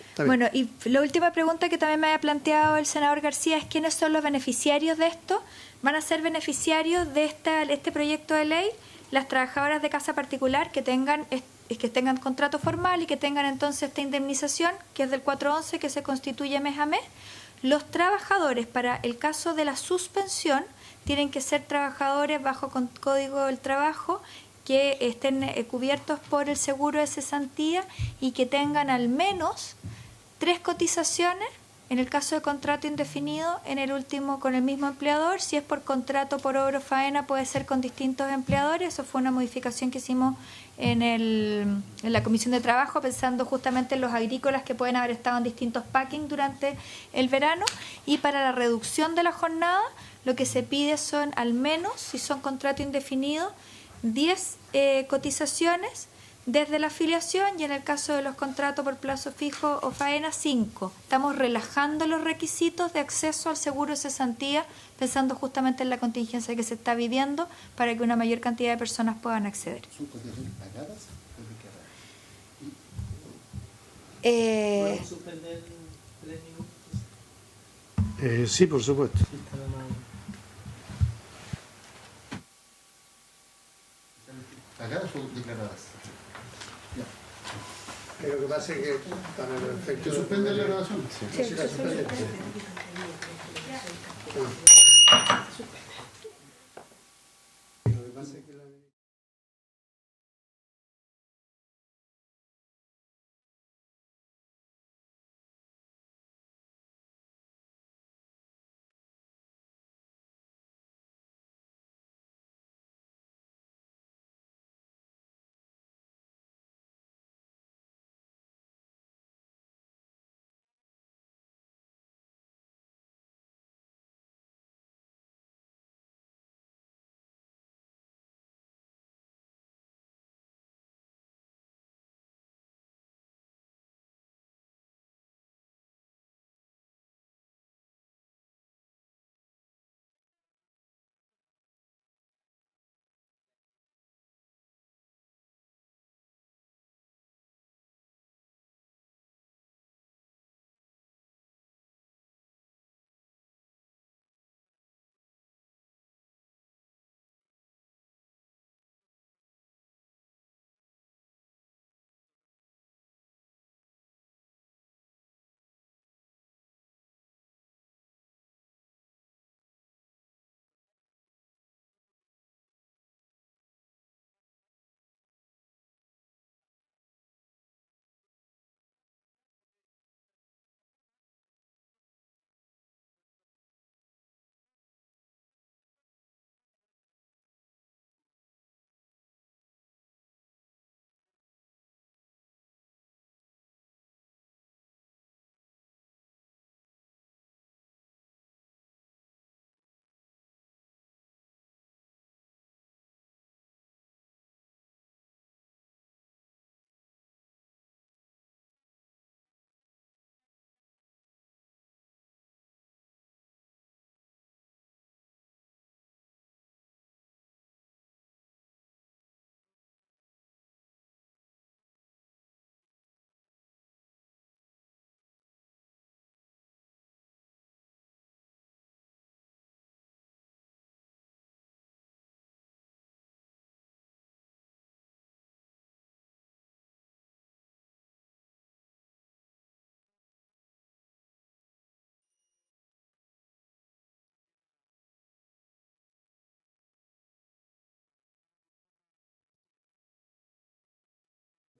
Está bien. Bueno, y la última pregunta que también me había planteado el senador García es ¿quiénes son los beneficiarios de esto? Van a ser beneficiarios de este proyecto de ley las trabajadoras de casa particular que tengan contrato formal y que tengan entonces esta indemnización, que es del 411, que se constituye mes a mes. Los trabajadores, para el caso de la suspensión, tienen que ser trabajadores bajo Código del Trabajo, que estén cubiertos por el seguro de cesantía y que tengan al menos 3 cotizaciones, en el caso de contrato indefinido, en el último con el mismo empleador. Si es por contrato por obra o faena, puede ser con distintos empleadores. Eso fue una modificación que hicimos en la Comisión de Trabajo, pensando justamente en los agrícolas que pueden haber estado en distintos packing durante el verano. Y para la reducción de la jornada, lo que se pide son al menos, si son contrato indefinido, 10 cotizaciones desde la afiliación, y en el caso de los contratos por plazo fijo o faena, 5. Estamos relajando los requisitos de acceso al seguro de cesantía, pensando justamente en la contingencia que se está viviendo para que una mayor cantidad de personas puedan acceder. ¿Son cotizaciones pagadas o de qué rama? ¿Podemos suspender 3 minutos? Sí, por supuesto. ¿Pagadas o declaradas? Ya. Lo que pasa es que para el efecto... ¿Se suspende la grabación? Sí, la suspende. Lo que pasa es que la...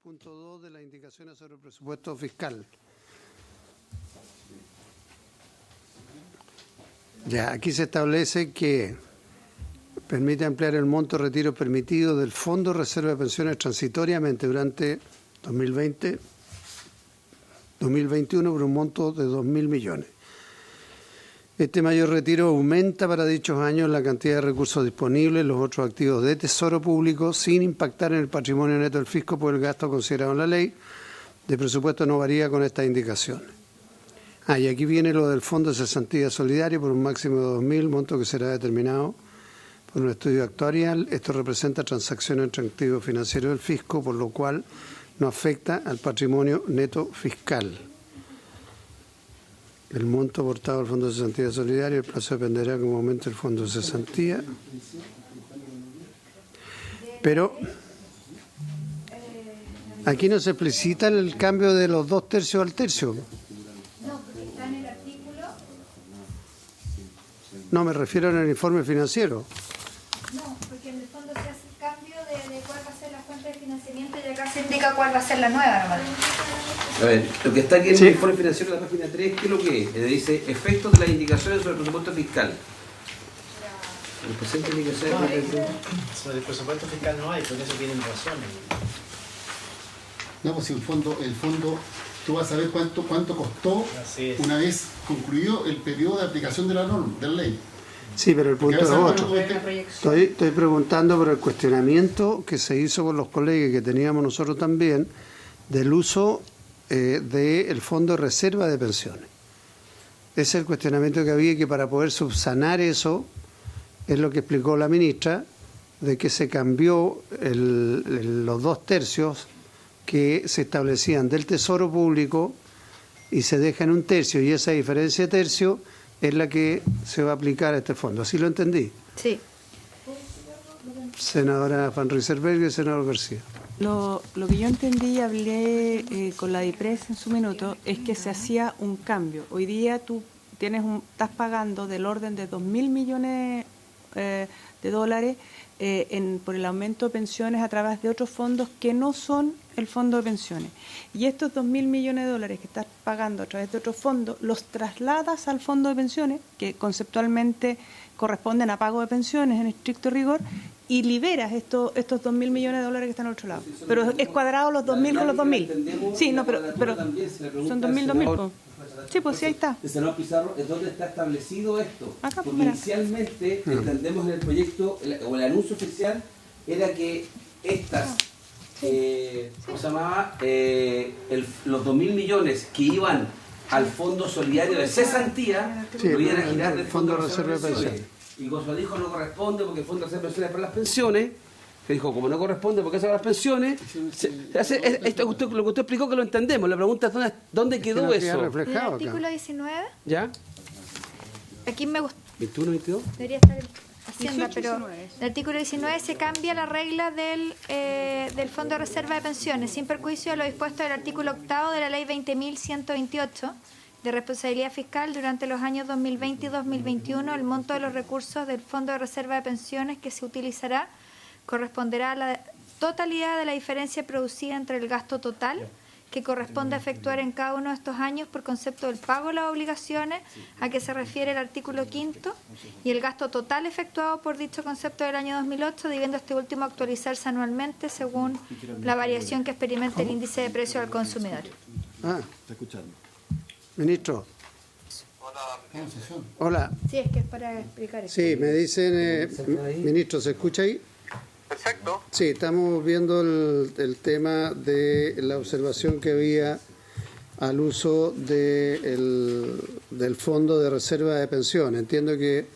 Punto 2 de las indicaciones sobre el presupuesto fiscal. Ya, aquí se establece que permite ampliar el monto de retiro permitido del Fondo de Reserva de Pensiones transitoriamente durante 2020-2021 por un monto de 2.000 millones. Este mayor retiro aumenta para dichos años la cantidad de recursos disponibles en los otros activos de Tesoro Público sin impactar en el patrimonio neto del fisco por el gasto considerado en la ley. De presupuesto no varía con estas indicaciones. Y aquí viene lo del Fondo de Cesantía Solidario por un máximo de 2.000, monto que será determinado por un estudio actuarial. Esto representa transacciones entre activos financieros del fisco, por lo cual no afecta al patrimonio neto fiscal. El monto aportado al Fondo de Cesantía Solidario, el plazo dependerá como aumente el Fondo de Cesantía. Pero aquí no se explicita el cambio de los 2/3 al tercio. No, porque está en el artículo. No, me refiero en el informe financiero. No, porque en el fondo se hace el cambio de cuál va a ser la fuente de financiamiento y acá se indica cuál va a ser la nueva, hermano. A ver, lo que está aquí en Sí. el informe financiero de la página 3, ¿qué es lo que es? Dice efectos de las indicaciones sobre el presupuesto fiscal. El presente indicaciones Sobre el presupuesto fiscal no hay, por eso tienen razón. No, pues si el fondo, tú vas a ver cuánto costó Así es. una vez concluido el periodo de aplicación de la norma, de la ley. Sí, pero el punto Porque es a veces otro. no- Estoy preguntando por el cuestionamiento que se hizo por los colegas que teníamos nosotros también del uso del Fondo de Reserva de Pensiones. Ese es el cuestionamiento que había, que para poder subsanar eso, es lo que explicó la ministra, de que se cambió los 2/3 que se establecían del Tesoro Público y se deja en 1/3, y esa diferencia de tercio es la que se va a aplicar a este fondo. ¿Así lo entendí? Sí. Senadora Van Rieselberghe y senador García. Lo que yo entendí y hablé con la DIPRES en su minuto es que se hacía un cambio. Hoy día tú estás pagando del orden de 2.000 millones de dólares por el aumento de pensiones a través de otros fondos que no son el fondo de pensiones. Y estos 2.000 millones de dólares que estás pagando a través de otros fondos los trasladas al fondo de pensiones, que conceptualmente corresponden a pago de pensiones en estricto rigor, y liberas estos 2.000 millones de dólares que están al otro lado. Pero es cuadrado los 2.000 con los 2.000. Sí, no, pero son 2.000. Po. Sí, pues sí, ahí está. El senador Pizarro, ¿es dónde está establecido esto? Acá, porque inicialmente entendemos en el proyecto, o el anuncio oficial, era que estas, ¿cómo se llamaba? Los 2.000 millones que iban al Fondo Solidario de Cesantía, lo iban a girar del Fondo de Reserva de Pensiones. Y Gonzalo dijo no corresponde porque el Fondo de Reserva de Pensiones es para las pensiones. Que dijo, como no corresponde porque es para las pensiones, lo que usted explicó que lo entendemos. La pregunta es ¿dónde quedó eso? ¿El artículo 19? ¿Ya? Aquí me gusta. 21, 22. Debería estar Hacienda, 18, pero 19. el artículo 19 se cambia la regla del Fondo de Reserva de Pensiones, sin perjuicio de lo dispuesto del artículo 8 de la Ley 20.128 de responsabilidad fiscal. Durante los años 2020 y 2021, el monto de los recursos del Fondo de Reserva de Pensiones que se utilizará corresponderá a la totalidad de la diferencia producida entre el gasto total que corresponde efectuar en cada uno de estos años por concepto del pago de las obligaciones a que se refiere el artículo 5 y el gasto total efectuado por dicho concepto del año 2008, debiendo este último actualizarse anualmente según la variación que experimente el índice de precio al consumidor. Está escuchando. Ministro. Hola. Sí, es que es para explicar esto. Sí, me dicen, ministro, ¿se escucha ahí? Perfecto. Sí, estamos viendo el tema de la observación que había al uso del Fondo de Reserva de Pensiones. Entiendo que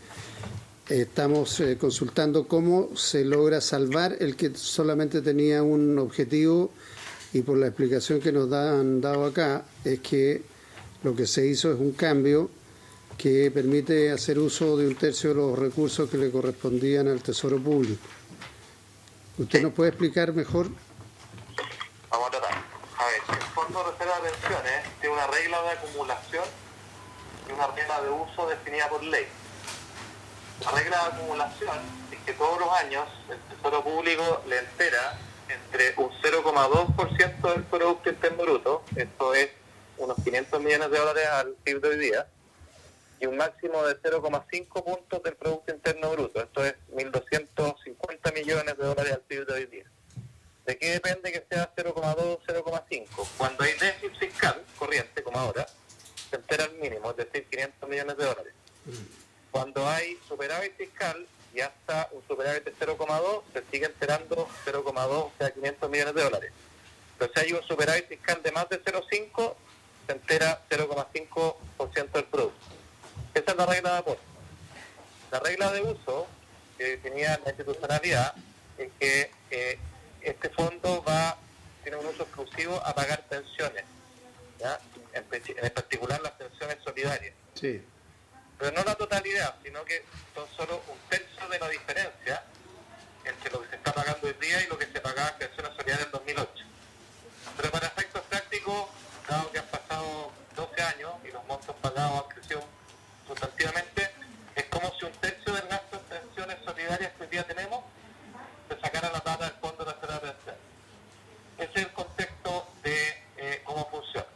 estamos consultando cómo se logra salvar el que solamente tenía un objetivo, y por la explicación que nos han dado acá es que lo que se hizo es un cambio que permite hacer uso de 1/3 de los recursos que le correspondían al Tesoro Público. ¿Usted nos puede explicar mejor? Vamos a tratar. A ver, el Fondo de Reserva de Pensiones tiene una regla de acumulación y una regla de uso definida por ley. La regla de acumulación es que todos los años el Tesoro Público le entera entre un 0,2% del Producto Interno Bruto, esto es unos 500 millones de dólares al PIB de hoy día, y un máximo de 0,5 puntos del Producto Interno Bruto. Esto es 1.250 millones de dólares al PIB de hoy día. ¿De qué depende que sea 0,2 o 0,5? Cuando hay déficit fiscal corriente, como ahora, se entera el mínimo, es decir, 500 millones de dólares. Cuando hay superávit fiscal y hasta un superávit de 0,2, se sigue enterando 0,2, o sea, 500 millones de dólares. Pero si hay un superávit fiscal de más de 0,5, se entera 0,5% del producto. Esa es la regla de aporte. La regla de uso que definía la institucionalidad es que este fondo tiene un uso exclusivo a pagar pensiones, ¿ya? En particular las pensiones solidarias. Sí. Pero no la totalidad, sino que son solo 1/3 de la diferencia entre lo que se está pagando hoy día y lo que se pagaba en pensiones solidarias en 2008. Pero para efectos prácticos, dado que han pasado 12 años y los montos pagados han crecido sustantivamente, es como si 1/3 del gasto en pensiones solidarias que hoy día tenemos se sacara la plata del Fondo de Reserva de Pensiones. Ese es el contexto de cómo funciona.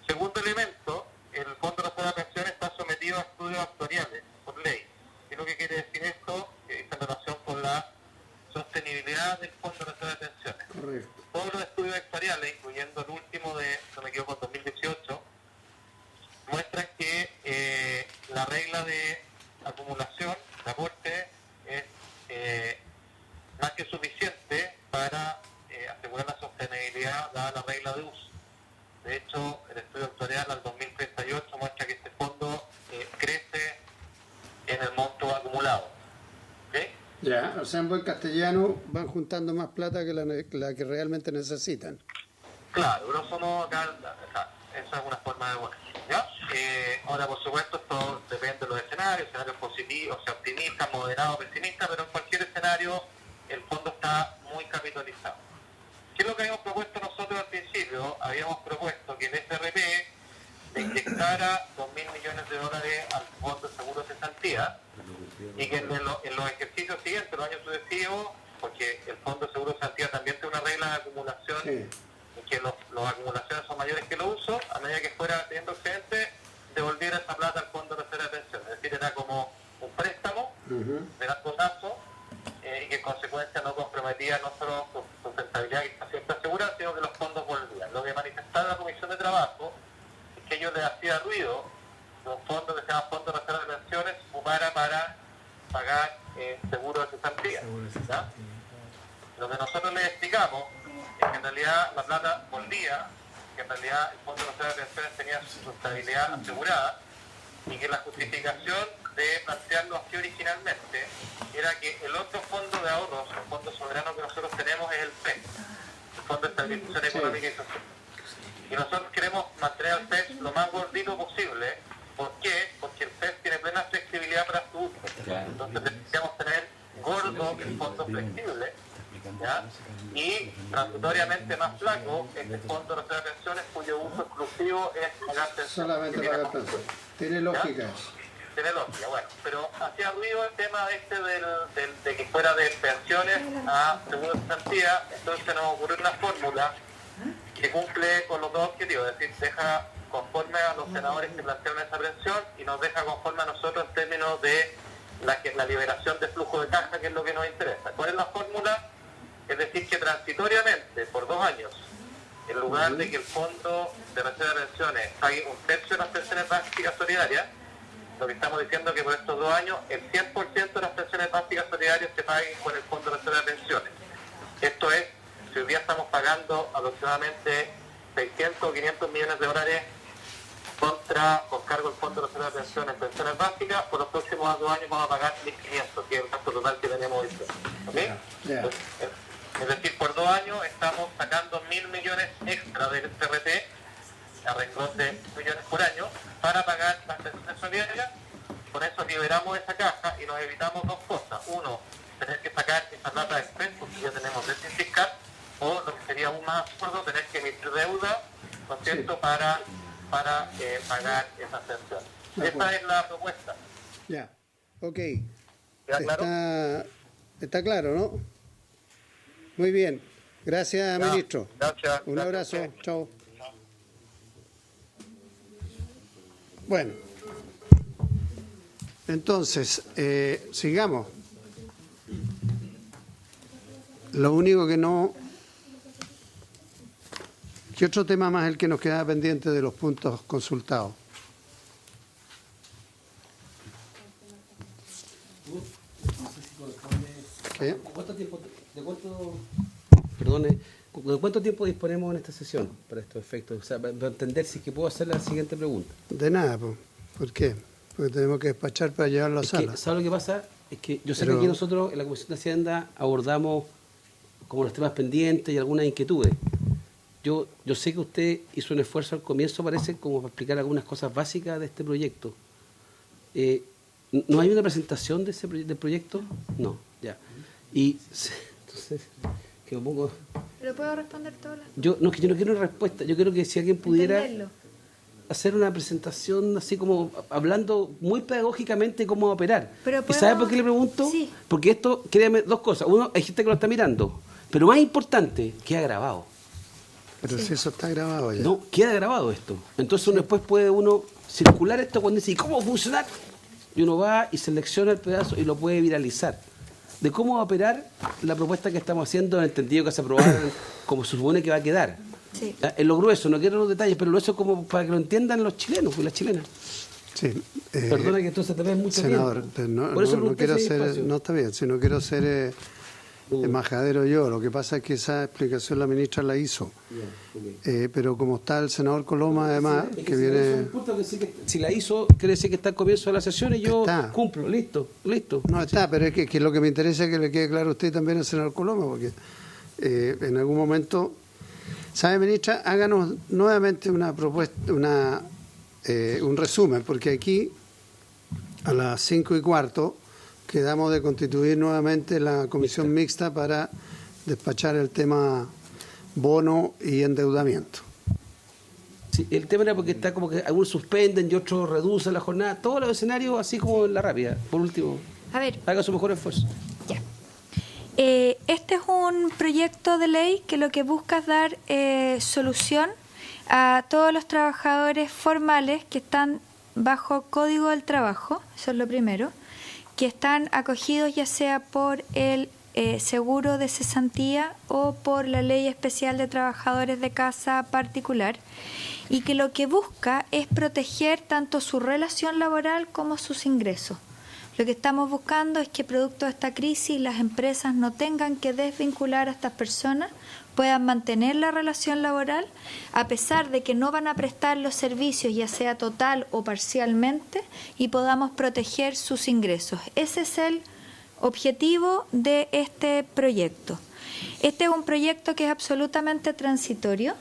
Segundo elemento, el Fondo de Reserva de Pensiones está sometido a estudios actuariales por ley. ¿Qué es lo que quiere decir esto? Que está en relación con la sostenibilidad del Fondo de Reserva de Pensiones. Correcto. Todos los estudios actuariales, incluyendo el último de, no me equivoco, 2018, muestran que la regla de acumulación, de aporte, es más que suficiente para asegurar la sostenibilidad dada la regla de uso. De hecho, el estudio actuarial al 2038 muestra que este fondo crece en el monto acumulado. ¿Okay? Ya, o sea, en buen castellano, van juntando más plata que la que realmente necesitan. Claro, grosso modo, acá, esa es una forma de bueno. ¿Ya? Ahora, por supuesto, esto depende de los escenarios positivos, o sea, optimistas, moderados, pesimistas, pero en cualquier escenario el fondo está muy capitalizado. ¿Qué es lo que habíamos propuesto nosotros al principio? Habíamos propuesto que el SRP le inyectara 2.000 millones de dólares al Fondo de Seguro de Cesantía y que en los ejercicios siguientes, los años sucesivos, porque el Fondo de Seguro de Cesantía también tiene una regla de acumulación, y que las acumulaciones son mayores que los usos, a medida que fuera teniendo excedente, devolviera esa plata al Fondo de Reserva de Pensiones. Es decir, era como un préstamo de largo plazo y que en consecuencia no comprometía no solo su sustentabilidad, que está siempre asegurada, sino que los fondos volvían. Lo que manifestaba la Comisión de Trabajo es que ellos les hacía ruido que un fondo que se llama Fondo de Reserva de Pensiones se ocupara para pagar seguro de cesantía. Lo que nosotros les explicamos es que en realidad la plata volvía, que en realidad el Fondo de Reserva de Pensiones tenía su sustentabilidad asegurada y que la justificación de plantearlo así originalmente era que el otro fondo de ahorros, el fondo soberano que nosotros tenemos es el FED, el Fondo de Estabilización Económica y Social. Y nosotros queremos mantener al FED lo más gordito posible. ¿Por qué? Porque el FED tiene plena flexibilidad para su uso. Entonces necesitamos tener gordo el fondo flexible, ¿ya? Y transitoriamente más flaco este fondo de reserva de pensiones cuyo uso exclusivo es pagar pensiones. Solamente pagar pensiones. Tiene lógica. Tiene lógica, bueno. Pero hacía ruido el tema de que fuera de pensiones a seguro de cesantía, entonces nos ocurrió una fórmula que cumple con los dos objetivos, es decir, deja conforme a los senadores que plantearon esa pensión y nos deja conforme a nosotros en términos de la liberación de flujo de caja, que es lo que nos interesa. ¿Cuál es la fórmula? Es decir, que transitoriamente, por 2 años, en lugar de que el Fondo de Reserva de Pensiones pague 1/3 de las pensiones básicas solidarias, lo que estamos diciendo es que por estos 2 años el 100% de las pensiones básicas solidarias se paguen con el Fondo de Reserva de Pensiones. Esto es, si hoy día estamos pagando aproximadamente 600 o 500 millones de dólares con cargo del Fondo de Reserva de Pensiones en pensiones básicas, por los próximos 2 años vamos a pagar 1.500, que es el gasto total que tenemos hoy. ¿Okay? Es decir, por 2 años estamos sacando 1.000 millones extra del CRT, a renglón de millones por año, para pagar las pensiones solidarias. Con eso liberamos esa caja y nos evitamos 2 cosas. Uno, tener que sacar esa plata de expenso, porque ya tenemos déficit fiscal, o lo que sería aún más absurdo, tener que emitir deuda, ¿no es cierto?, para pagar esas pensiones. Esa es la propuesta. Ya, ok. ¿Queda claro? Está claro, ¿no? Muy bien. Gracias, ministro. Gracias. Un abrazo. Chao. Bueno. Entonces, sigamos. Lo único que no... ¿Qué otro tema más es el que nos queda pendiente de los puntos consultados? ¿Qué? ¿De cuánto tiempo disponemos en esta sesión para estos efectos? O sea, para entender si es que puedo hacer la siguiente pregunta. De nada, ¿por qué? Porque tenemos que despachar para llevarlo a sala. ¿Sabes lo que pasa? Es que yo sé que aquí nosotros en la Comisión de Hacienda abordamos como los temas pendientes y algunas inquietudes. Yo sé que usted hizo un esfuerzo al comienzo, parece, como para explicar algunas cosas básicas de este proyecto. ¿No hay una presentación de del proyecto? No, ya. Y entonces, que me pongo... ¿Pero puedo responder todas las yo no quiero una respuesta. Yo creo que si alguien pudiera hacer una presentación así como hablando muy pedagógicamente cómo operar. ¿Y sabe por qué le pregunto? Sí. Porque esto, créame, 2 cosas. Uno, hay gente que lo está mirando. Pero más importante, queda grabado. Pero si eso está grabado ya. No, queda grabado esto. Entonces uno después puede circular esto cuando dice, ¿y cómo va a funcionar? Y uno va y selecciona el pedazo y lo puede viralizar. De cómo va a operar la propuesta que estamos haciendo, en el entendido que se aprobaron, como se supone que va a quedar. Sí. En lo grueso, no quiero los detalles, pero lo eso como para que lo entiendan los chilenos y las chilenas. Sí. Perdona que entonces te ves mucho senador, tiempo. no quiero ser, no está bien, si no quiero ser embajadero yo, lo que pasa es que esa explicación la ministra la hizo. Pero como está el senador Coloma, además, que viene... Si la hizo, quiere decir que está al comienzo de la sesión y yo cumplo, listo. No está, pero es que lo que me interesa es que le quede claro a usted también al senador Coloma, porque en algún momento... ¿Sabe, ministra? Háganos nuevamente una propuesta, un resumen, porque aquí a las 5:15 quedamos de constituir nuevamente la comisión mixta para despachar el tema bono y endeudamiento. Sí, el tema era porque está como que algunos suspenden y otros reducen la jornada. Todos los escenarios así como en la rápida. Por último, A ver, haga su mejor esfuerzo. ya. Este es un proyecto de ley que lo que busca es dar solución a todos los trabajadores formales que están bajo Código del Trabajo, eso es lo primero, que están acogidos ya sea por el seguro de cesantía o por la Ley Especial de Trabajadores de Casa Particular, y que lo que busca es proteger tanto su relación laboral como sus ingresos. Lo que estamos buscando es que producto de esta crisis las empresas no tengan que desvincular a estas personas, puedan mantener la relación laboral a pesar de que no van a prestar los servicios, ya sea total o parcialmente, y podamos proteger sus ingresos. Ese es el objetivo de este proyecto. Este es un proyecto que es absolutamente transitorio,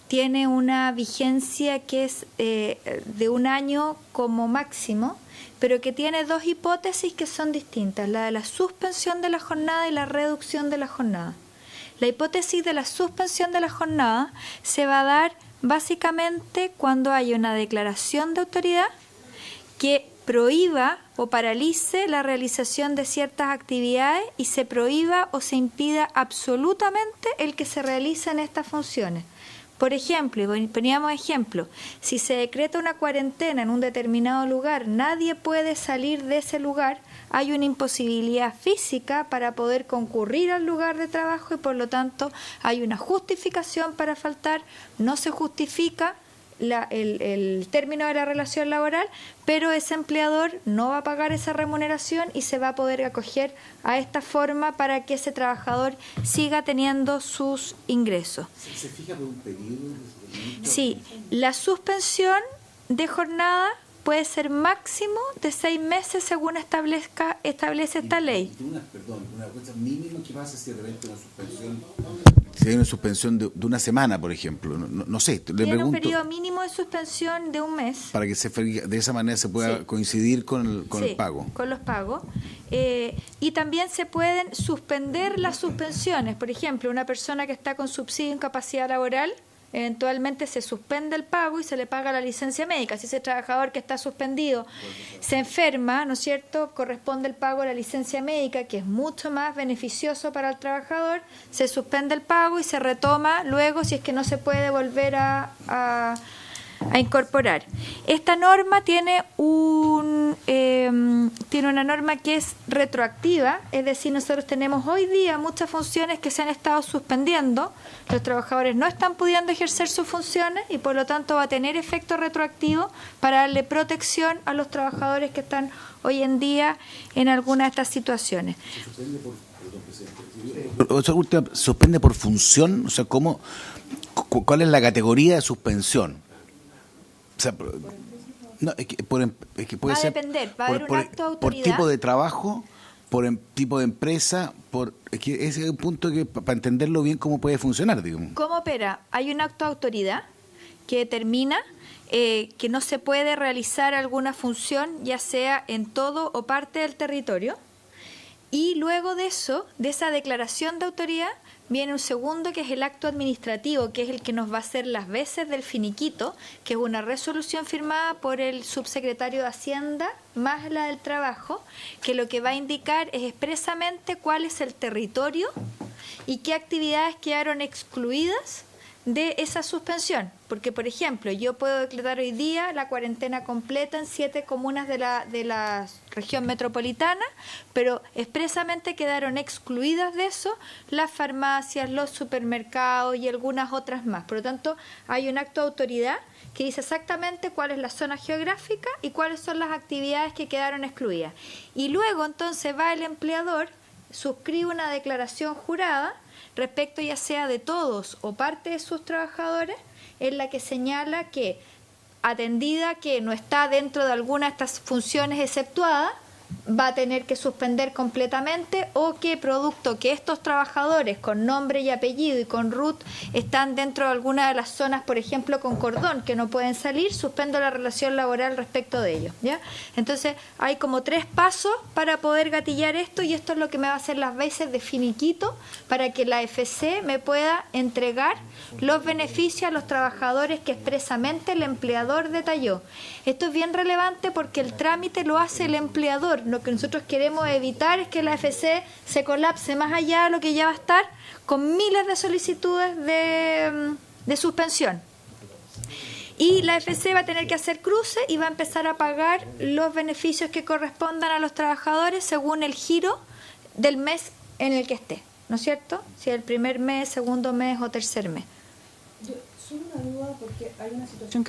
tiene una vigencia que es de 1 año como máximo, pero que tiene 2 hipótesis que son distintas, la de la suspensión de la jornada y la reducción de la jornada. La hipótesis de la suspensión de la jornada se va a dar básicamente cuando haya una declaración de autoridad que prohíba o paralice la realización de ciertas actividades y se prohíba o se impida absolutamente el que se realicen estas funciones. Por ejemplo, y poníamos ejemplo, si se decreta una cuarentena en un determinado lugar, nadie puede salir de ese lugar, hay una imposibilidad física para poder concurrir al lugar de trabajo y por lo tanto hay una justificación para faltar, no se justifica el término de la relación laboral, pero ese empleador no va a pagar esa remuneración y se va a poder acoger a esta forma para que ese trabajador siga teniendo sus ingresos. ¿Se fija por un periodo? Sí, la suspensión de jornada puede ser máximo de 6 meses según establece esta ley. Una cosa mínima que pasa si de repente una suspensión... Si hay una suspensión de 1 semana, por ejemplo, no sé, le Tiene pregunto... un periodo mínimo de suspensión de 1 mes. Para que de esa manera se pueda coincidir con el pago. Con los pagos. Y también se pueden suspender las suspensiones. Por ejemplo, una persona que está con subsidio de incapacidad laboral, eventualmente se suspende el pago y se le paga la licencia médica. Si ese trabajador que está suspendido se enferma, ¿no es cierto?, corresponde el pago de la licencia médica, que es mucho más beneficioso para el trabajador, se suspende el pago y se retoma luego si es que no se puede volver a incorporar. Esta norma tiene una norma que es retroactiva, es decir, nosotros tenemos hoy día muchas funciones que se han estado suspendiendo, los trabajadores no están pudiendo ejercer sus funciones y por lo tanto va a tener efecto retroactivo para darle protección a los trabajadores que están hoy en día en alguna de estas situaciones. ¿Suspende por función? O sea, ¿cuál es la categoría de suspensión? O sea, no, es que puede Va a ser depender, va a haber un acto de autoridad. por tipo de trabajo, por tipo de empresa, ese es un punto que para entenderlo bien cómo puede funcionar, digamos. ¿Cómo opera? Hay un acto de autoridad que determina que no se puede realizar alguna función, ya sea en todo o parte del territorio, y luego de eso, de esa declaración de autoridad, viene un segundo que es el acto administrativo, que es el que nos va a hacer las veces del finiquito, que es una resolución firmada por el subsecretario de Hacienda más la del Trabajo, que lo que va a indicar es expresamente cuál es el territorio y qué actividades quedaron excluidas de esa suspensión. Porque, por ejemplo, yo puedo declarar hoy día la cuarentena completa en 7 comunas de la región metropolitana, pero expresamente quedaron excluidas de eso las farmacias, los supermercados y algunas otras más. Por lo tanto, hay un acto de autoridad que dice exactamente cuál es la zona geográfica y cuáles son las actividades que quedaron excluidas. Y luego, entonces, va el empleador, suscribe una declaración jurada respecto ya sea de todos o parte de sus trabajadores, en la que señala que, atendida que no está dentro de alguna de estas funciones exceptuadas, va a tener que suspender completamente, o que producto que estos trabajadores con nombre y apellido y con RUT están dentro de alguna de las zonas, por ejemplo con cordón, que no pueden salir, suspendo la relación laboral respecto de ellos, ¿ya? Entonces hay como 3 pasos para poder gatillar esto, y esto es lo que me va a hacer las veces de finiquito para que la FC me pueda entregar los beneficios a los trabajadores que expresamente el empleador detalló. Esto es bien relevante porque el trámite lo hace el empleador. Lo que nosotros queremos evitar es que la FC se colapse más allá de lo que ya va a estar, con miles de solicitudes de suspensión. Y la FC va a tener que hacer cruce y va a empezar a pagar los beneficios que correspondan a los trabajadores según el giro del mes en el que esté, ¿no es cierto? Si es el primer mes, segundo mes o tercer mes. Solo una duda, porque hay una situación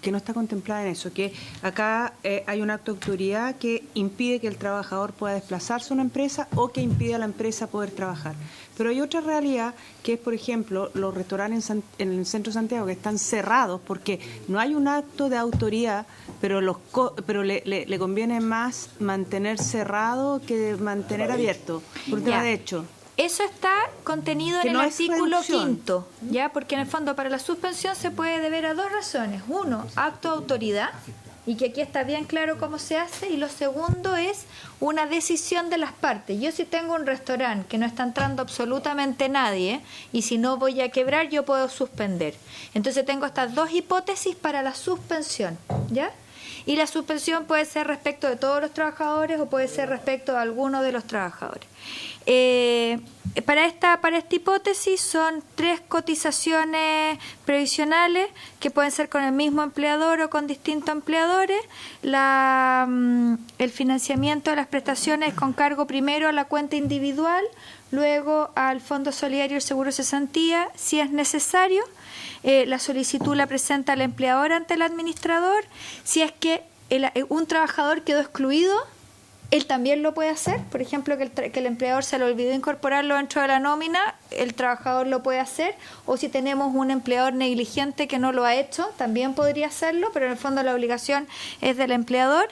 que no está contemplada en eso, que acá hay un acto de autoridad que impide que el trabajador pueda desplazarse a una empresa o que impide a la empresa poder trabajar. Pero hay otra realidad que es, por ejemplo, los restaurantes en el centro de Santiago que están cerrados porque no hay un acto de autoridad, pero le conviene más mantener cerrado que mantener abierto, por tema de hecho. Eso está contenido en el artículo 5, ¿ya? Porque en el fondo para la suspensión se puede deber a 2 razones. Uno, acto de autoridad, y que aquí está bien claro cómo se hace, y lo segundo es una decisión de las partes. Yo si tengo un restaurante que no está entrando absolutamente nadie, y si no voy a quebrar, yo puedo suspender. Entonces tengo estas 2 hipótesis para la suspensión, ¿ya? Y la suspensión puede ser respecto de todos los trabajadores o puede ser respecto de alguno de los trabajadores. Para esta hipótesis son 3 cotizaciones previsionales que pueden ser con el mismo empleador o con distintos empleadores. El financiamiento de las prestaciones con cargo primero a la cuenta individual, luego al Fondo Solidario y Seguro de Cesantía, si es necesario. La solicitud la presenta el empleador ante el administrador. Si es que un trabajador quedó excluido, él también lo puede hacer. Por ejemplo, que el empleador se le olvidó incorporarlo dentro de la nómina, el trabajador lo puede hacer. O si tenemos un empleador negligente que no lo ha hecho, también podría hacerlo, pero en el fondo la obligación es del empleador.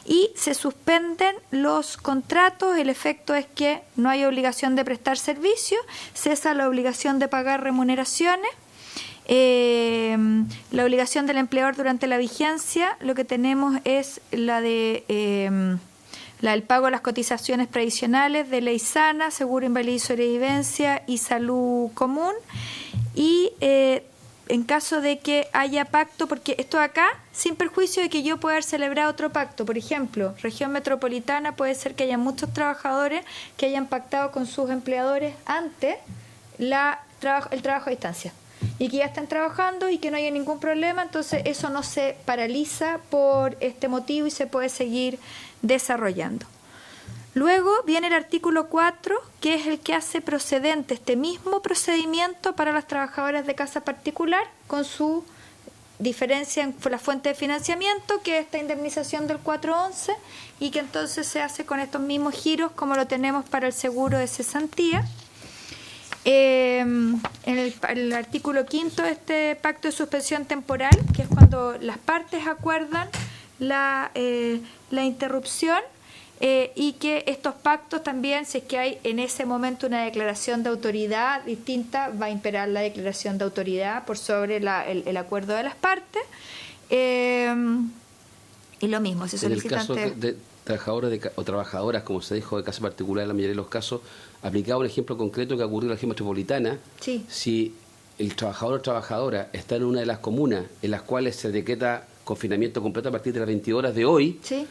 Y se suspenden los contratos. El efecto es que no hay obligación de prestar servicio, cesa la obligación de pagar remuneraciones. La obligación del empleador durante la vigencia, lo que tenemos es la del pago de las cotizaciones previsionales de ley sana, seguro invalidez y sobrevivencia y salud común. Y en caso de que haya pacto, porque esto acá, sin perjuicio de que yo pueda haber celebrado otro pacto, por ejemplo, región metropolitana, puede ser que haya muchos trabajadores que hayan pactado con sus empleadores antes el trabajo a distancia, y que ya están trabajando y que no haya ningún problema, entonces eso no se paraliza por este motivo y se puede seguir desarrollando. Luego viene el artículo 4, que es el que hace procedente este mismo procedimiento para las trabajadoras de casa particular, con su diferencia en la fuente de financiamiento, que es esta indemnización del 411, y que entonces se hace con estos mismos giros como lo tenemos para el seguro de cesantía. En el artículo 5 de este pacto de suspensión temporal, que es cuando las partes acuerdan la interrupción, y que estos pactos también, si es que hay en ese momento una declaración de autoridad distinta, va a imperar la declaración de autoridad por sobre el acuerdo de las partes. Y lo mismo, si solicitan... En el caso de trabajadores o trabajadoras, como se dijo, de casa particular, en la mayoría de los casos, aplicado un ejemplo concreto que ocurrió en la región metropolitana, sí. Si el trabajador o trabajadora está en una de las comunas en las cuales se decreta confinamiento completo a partir de las 20 horas de hoy, sí.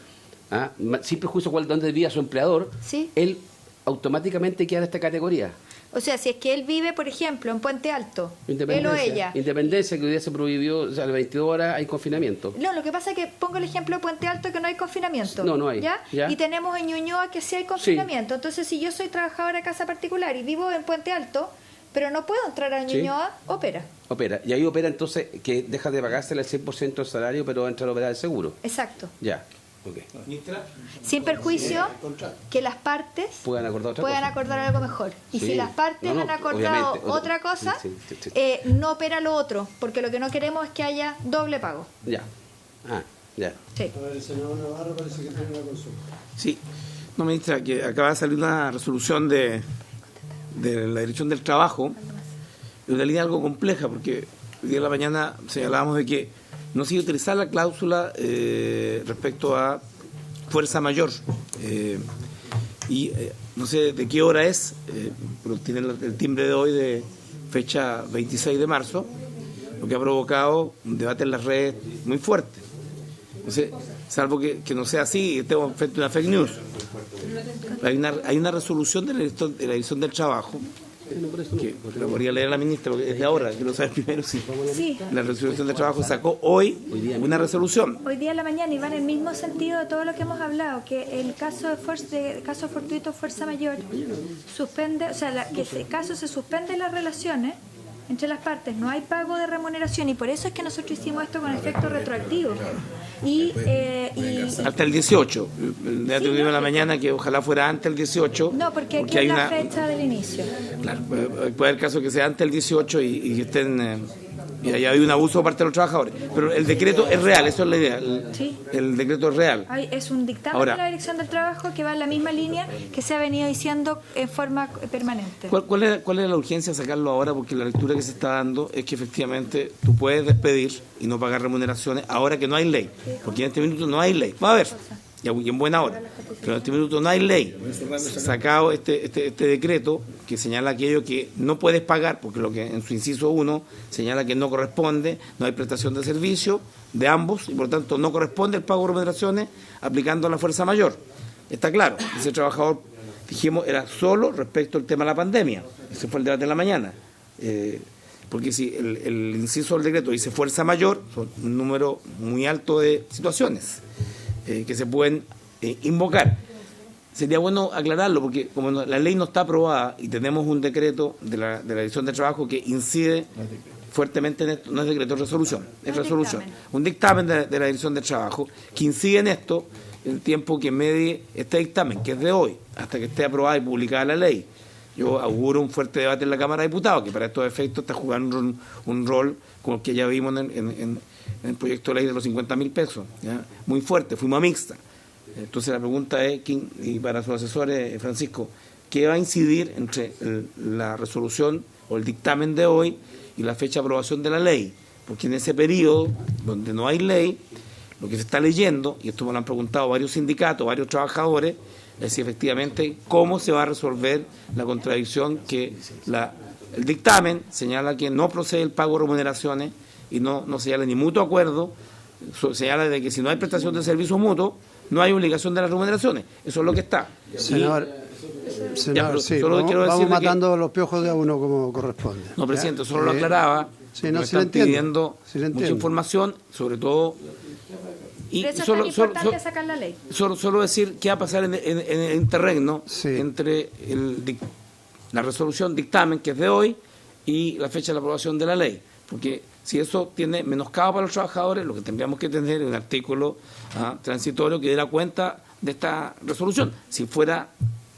Sin perjuicio de dónde vivía su empleador, sí. Él automáticamente queda en esta categoría. O sea, si es que él vive, por ejemplo, en Puente Alto, él o ella. Independencia, que hoy día se prohibió, o sea, a las 22 horas hay confinamiento. No, lo que pasa es que pongo el ejemplo de Puente Alto, que no hay confinamiento. No hay. ¿Ya? Y tenemos en Ñuñoa que sí hay confinamiento. Sí. Entonces, si yo soy trabajadora de casa particular y vivo en Puente Alto, pero no puedo entrar a Ñuñoa, sí. Opera. Y ahí opera entonces que deja de pagársele el 100% del salario, pero va a entrar a operar el seguro. Exacto. Ya. Okay. Sin perjuicio que las partes puedan acordar algo mejor. Y sí. Si las partes han acordado otra cosa, sí. No opera lo otro, porque lo que no queremos es que haya doble pago. Ya. Ya. Sí. El senador Navarro parece que tiene una consulta. Sí, no, ministra, que acaba de salir una resolución de la Dirección del Trabajo, de una línea algo compleja, porque hoy día en la mañana señalábamos de que no se iba a utilizar la cláusula respecto a fuerza mayor. No sé de qué hora es, pero tiene el timbre de hoy de fecha 26 de marzo, lo que ha provocado un debate en las redes muy fuerte. Entonces, salvo que no sea así, estemos frente a una fake news. Hay una resolución de la Dirección del Trabajo, que la podría leer la ministra, porque es de ahora, que lo sabe primero, sí. Sí. La Resolución del Trabajo sacó hoy una resolución. Hoy día en la mañana, y va en el mismo sentido de todo lo que hemos hablado, que el caso de caso fortuito fuerza mayor suspende, o sea, que ese caso se suspende las relaciones entre las partes, no hay pago de remuneración, y por eso es que nosotros hicimos esto con efecto retroactivo. Hasta el 18. El día de la mañana, que ojalá fuera antes del 18. No, porque aquí hay la fecha del inicio. Claro, puede haber caso que sea antes del 18 y que estén... y ahí hay un abuso por parte de los trabajadores. Pero el decreto es real, eso es la idea. El decreto es real. Es un dictamen de la Dirección del Trabajo que va en la misma línea que se ha venido diciendo en forma permanente. ¿Cuál es la urgencia de sacarlo ahora? Porque la lectura que se está dando es que efectivamente tú puedes despedir y no pagar remuneraciones ahora que no hay ley. Porque en este minuto no hay ley. Va a haber. Y en buena hora, pero en este minuto no hay ley. Sacado este decreto que señala aquello que no puedes pagar, porque lo que en su inciso 1 señala que no corresponde, no hay prestación de servicio de ambos, y por lo tanto no corresponde el pago de remuneraciones aplicando la fuerza mayor. Está claro, ese trabajador, dijimos, era solo respecto al tema de la pandemia. Ese fue el debate de la mañana. Porque si el inciso del decreto dice fuerza mayor, son un número muy alto de situaciones que se pueden invocar. Sería bueno aclararlo, porque como la ley no está aprobada y tenemos un decreto de la Dirección de Trabajo que incide fuertemente en esto, no es decreto, es resolución, es resolución, un dictamen de la Dirección de Trabajo que incide en esto el tiempo que medie este dictamen, que es de hoy, hasta que esté aprobada y publicada la ley. Yo auguro un fuerte debate en la Cámara de Diputados, que para estos efectos está jugando un rol como el que ya vimos en el proyecto de ley de los 50.000 pesos, ¿ya? Muy fuerte, fuimos a mixta. Entonces la pregunta es, y para sus asesores, Francisco, ¿qué va a incidir entre la resolución o el dictamen de hoy y la fecha de aprobación de la ley? Porque en ese periodo donde no hay ley, lo que se está leyendo, y esto me lo han preguntado varios sindicatos, varios trabajadores, es si efectivamente cómo se va a resolver la contradicción que el dictamen señala que no procede el pago de remuneraciones y no señala ni mutuo acuerdo, señala de que si no hay prestación de servicios mutuos, no hay obligación de las remuneraciones. Eso es lo que está. Senador, sí, vamos matando los piojos de a uno como corresponde. No, presidente, solo lo aclaraba. Sí, no, me están pidiendo mucha información, sobre todo... Y eso es tan importante sacar la ley. Solo decir qué va a pasar en el interregno entre la resolución dictamen, que es de hoy, y la fecha de la aprobación de la ley. Porque si eso tiene menoscabo para los trabajadores, lo que tendríamos que tener es un artículo transitorio que diera cuenta de esta resolución, si fuera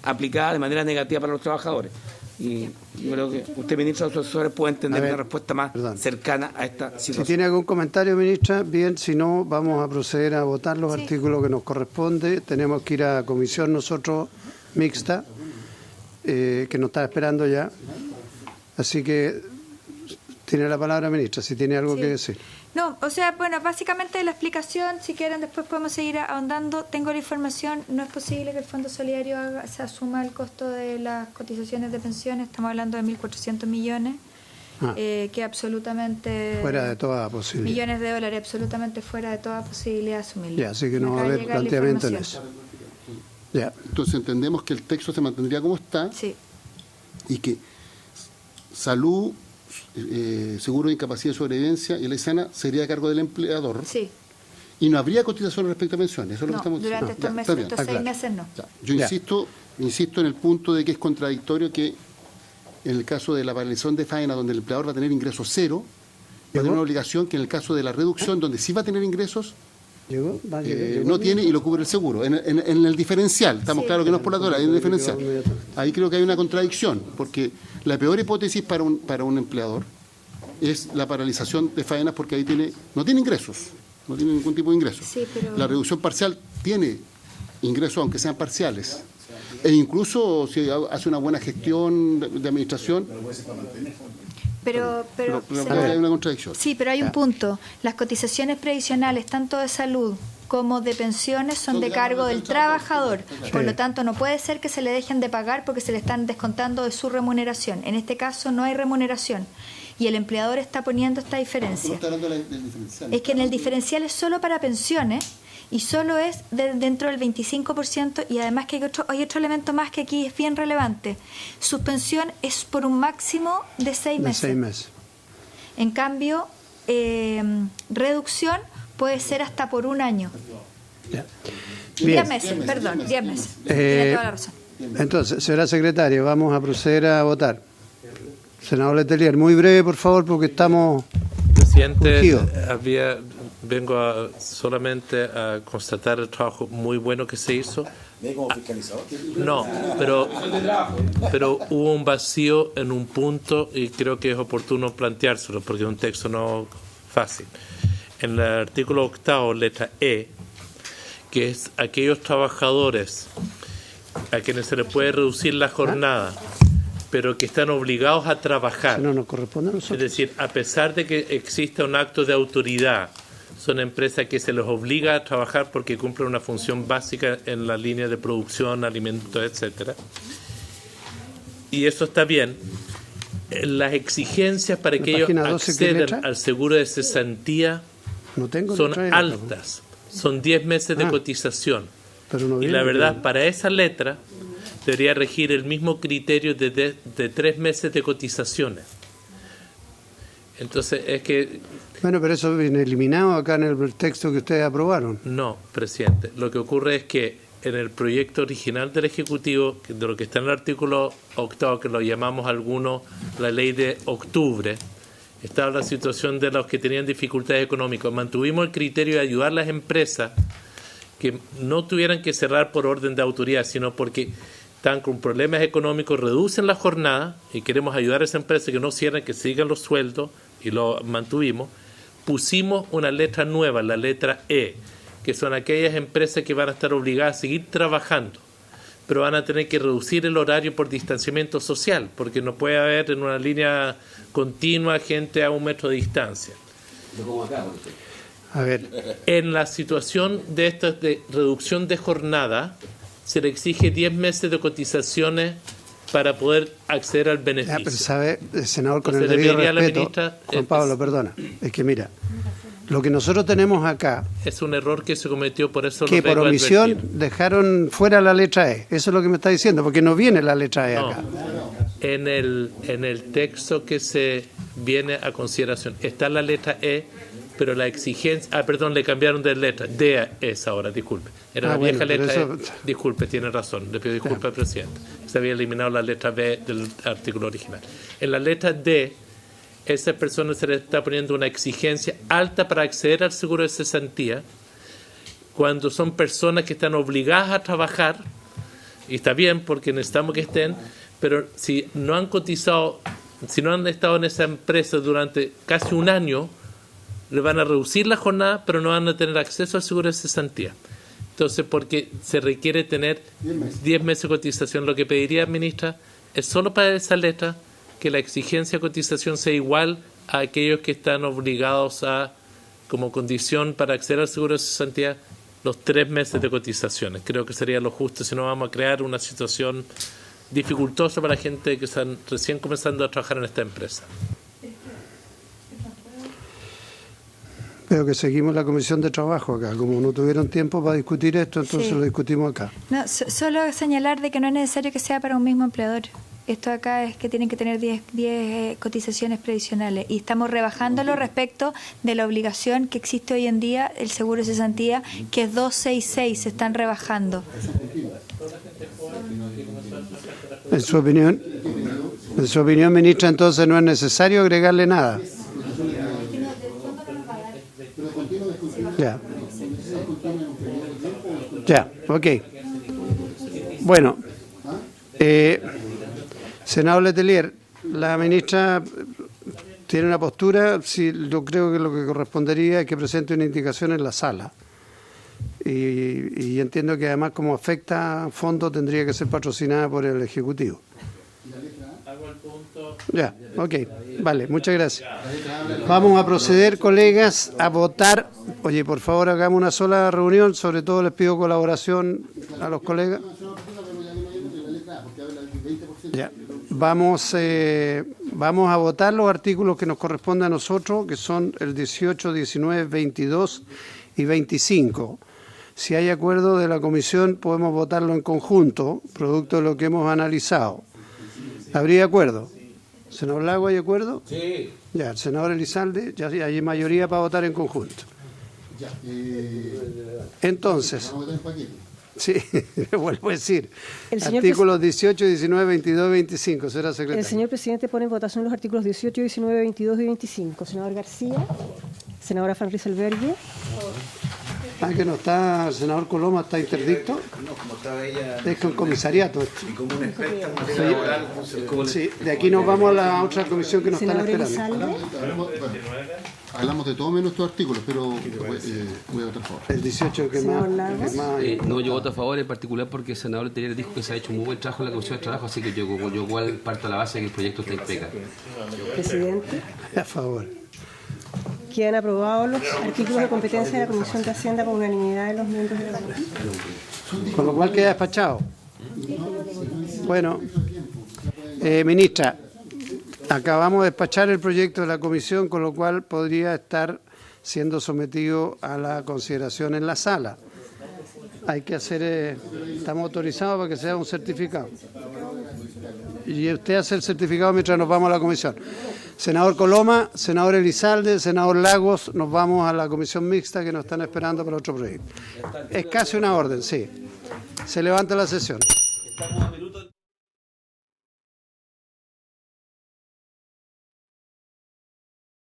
aplicada de manera negativa para los trabajadores. Y yo creo que usted, ministro, de sus asesores puede entender una respuesta más cercana a esta situación. Si tiene algún comentario, ministra, bien, si no, vamos a proceder a votar los artículos que nos corresponde. Tenemos que ir a comisión nosotros, mixta, que nos está esperando ya. Así que tiene la palabra, ministra, si tiene algo que decir. No, o sea, bueno, básicamente la explicación, si quieren después podemos seguir ahondando. Tengo la información, no es posible que el Fondo Solidario se asuma el costo de las cotizaciones de pensiones, estamos hablando de 1.400 millones, que absolutamente... Fuera de toda posibilidad. Millones de dólares, absolutamente fuera de toda posibilidad de asumirlo. Ya, así que no va a haber planteamiento en eso. Ya. Entonces entendemos que el texto se mantendría como está y que salud... seguro de incapacidad y sobrevivencia y ley sana sería a cargo del empleador y no habría cotización respecto a pensiones. Eso es lo que estamos diciendo. Durante estos meses, estos 6 meses no. Yo insisto en el punto de que es contradictorio que en el caso de la paralización de faena, donde el empleador va a tener ingresos cero, va a tener una obligación que en el caso de la reducción, donde sí va a tener ingresos, no tiene y lo cubre el seguro. En el diferencial, estamos claros que no es por la tora, hay un diferencial. Ahí creo que hay una contradicción, porque la peor hipótesis para un empleador es la paralización de faenas, porque ahí no tiene ingresos. no tiene ningún tipo de ingreso. Sí, pero... La reducción parcial tiene ingresos, aunque sean parciales. E incluso si hace una buena gestión de administración. Pero hay una contradicción. Sí, pero hay un punto. Las cotizaciones previsionales, tanto de salud como de pensiones, son de cargo del trabajador. Por lo tanto, no puede ser que se le dejen de pagar porque se le están descontando de su remuneración. En este caso no hay remuneración. Y el empleador está poniendo esta diferencia. Es que en el diferencial es solo para pensiones y solo es dentro del 25%, y además que hay otro elemento más que aquí es bien relevante. Suspensión es por un máximo de 6 meses. De 6 meses. En cambio, reducción puede ser hasta por 1 año. Ya. 10 meses, perdón, 10 meses. Tiene toda la razón. Entonces, señora secretaria, vamos a proceder a votar. Senador Letelier, muy breve, por favor, porque estamos Presidente, vengo solamente a constatar el trabajo muy bueno que se hizo. No, pero hubo un vacío en un punto y creo que es oportuno planteárselo porque es un texto no fácil. En el artículo 8, letra E, que es aquellos trabajadores a quienes se les puede reducir la jornada, pero que están obligados a trabajar. No nos corresponde a nosotros. Es decir, a pesar de que exista un acto de autoridad, son empresas que se les obliga a trabajar porque cumplen una función básica en la línea de producción, alimentos, etcétera. Y eso está bien. Las exigencias para que ellos accedan al seguro de cesantía son altas. Son 10 meses de cotización. Y la verdad, para esa letra debería regir el mismo criterio de 3 meses de cotizaciones. Entonces, es que... Bueno, pero eso viene eliminado acá en el texto que ustedes aprobaron. No, presidente. Lo que ocurre es que en el proyecto original del Ejecutivo, de lo que está en el artículo 8, que lo llamamos algunos la ley de octubre, estaba la situación de los que tenían dificultades económicas. Mantuvimos el criterio de ayudar a las empresas que no tuvieran que cerrar por orden de autoridad, sino porque están con problemas económicos, reducen la jornada y queremos ayudar a esas empresas que no cierren, que sigan los sueldos, y lo mantuvimos. Pusimos una letra nueva, la letra E, que son aquellas empresas que van a estar obligadas a seguir trabajando, pero van a tener que reducir el horario por distanciamiento social, porque no puede haber en una línea continua gente a 1 metro de distancia. A ver. En la situación de estas de reducción de jornada, se le exige 10 meses de cotizaciones para poder acceder al beneficio. Pero sabe, senador, con el debido respeto, Juan Pablo, perdona, es que mira, lo que nosotros tenemos acá es un error que se cometió, por eso que por omisión dejaron fuera la letra E. Eso es lo que me está diciendo, porque no viene la letra E acá. En el texto que se viene a consideración está la letra E, pero la exigencia... perdón, le cambiaron de letra. D es ahora, disculpe. Era la vieja letra E. Disculpe, tiene razón. Le pido disculpas al presidente. Se había eliminado la letra B del artículo original. En la letra D, a esa persona se le está poniendo una exigencia alta para acceder al seguro de cesantía cuando son personas que están obligadas a trabajar, y está bien porque necesitamos que estén, pero si no han cotizado, si no han estado en esa empresa durante casi 1 año, le van a reducir la jornada, pero no van a tener acceso al seguro de cesantía. Entonces, porque se requiere tener 10 meses de cotización, lo que pediría, ministra, es solo para esa letra que la exigencia de cotización sea igual a aquellos que están obligados a, como condición para acceder al seguro de cesantía, los 3 meses de cotizaciones. Creo que sería lo justo, si no vamos a crear una situación dificultosa para la gente que están recién comenzando a trabajar en esta empresa. Pero que seguimos la comisión de trabajo acá. Como no tuvieron tiempo para discutir esto, entonces lo discutimos acá. No, solo señalar de que no es necesario que sea para un mismo empleador. Esto acá es que tienen que tener 10 cotizaciones previsionales y estamos rebajándolo respecto de la obligación que existe hoy en día, el seguro de cesantía, que es 266, se están rebajando. En su opinión, ministra, entonces no es necesario agregarle nada. Ya, ok. Bueno, senador Letelier, la ministra Tiene una postura, sí, yo creo que lo que correspondería es que presente una indicación en la sala. Y entiendo que además, como afecta a fondo, tendría que ser patrocinada por el Ejecutivo. Ya, ok, vale, muchas gracias. Vamos a proceder, colegas, a votar. Oye, por favor, hagamos una sola reunión, sobre todo les pido colaboración a los colegas. Ya. Vamos a votar los artículos que nos corresponden a nosotros, que son el 18, 19, 22 y 25. Si hay acuerdo de la comisión, podemos votarlo en conjunto, producto de lo que hemos analizado. ¿Habría acuerdo? ¿Senador Lago, hay acuerdo? Sí. Ya, el senador Elizalde, ya hay mayoría para votar en conjunto. Entonces, sí, le vuelvo a decir, artículos 18, 19, 22 y 25, señora secretaria. El señor presidente pone en votación los artículos 18, 19, 22 y 25. Senador García, senadora Van Rieselberghe. Que no está, el senador Coloma está interdicto. No, como estaba ella. Es con comisariato esto. Y como una experta en materia laboral. Sí, de aquí nos vamos a la otra comisión que nos están esperando. Hablamos de todo menos estos artículos, pero voy a votar a favor. El 18 que más. No, yo voto a favor en particular porque el senador anterior dijo que se ha hecho un muy buen trabajo en la Comisión de Trabajo, así que yo igual parto a la base de que el proyecto está impecable. Presidente. A favor. Quedan aprobados los artículos de competencia de la Comisión de Hacienda por unanimidad de los miembros de la Comisión. Con lo cual queda despachado. Bueno, ministra, acabamos de despachar el proyecto de la comisión, con lo cual podría estar siendo sometido a la consideración en la sala. Hay que hacer, estamos autorizados para que sea un certificado. Y usted hace el certificado mientras nos vamos a la comisión. Senador Coloma, senador Elizalde, senador Lagos, nos vamos a la comisión mixta que nos están esperando para otro proyecto. Es casi una orden, sí. Se levanta la sesión.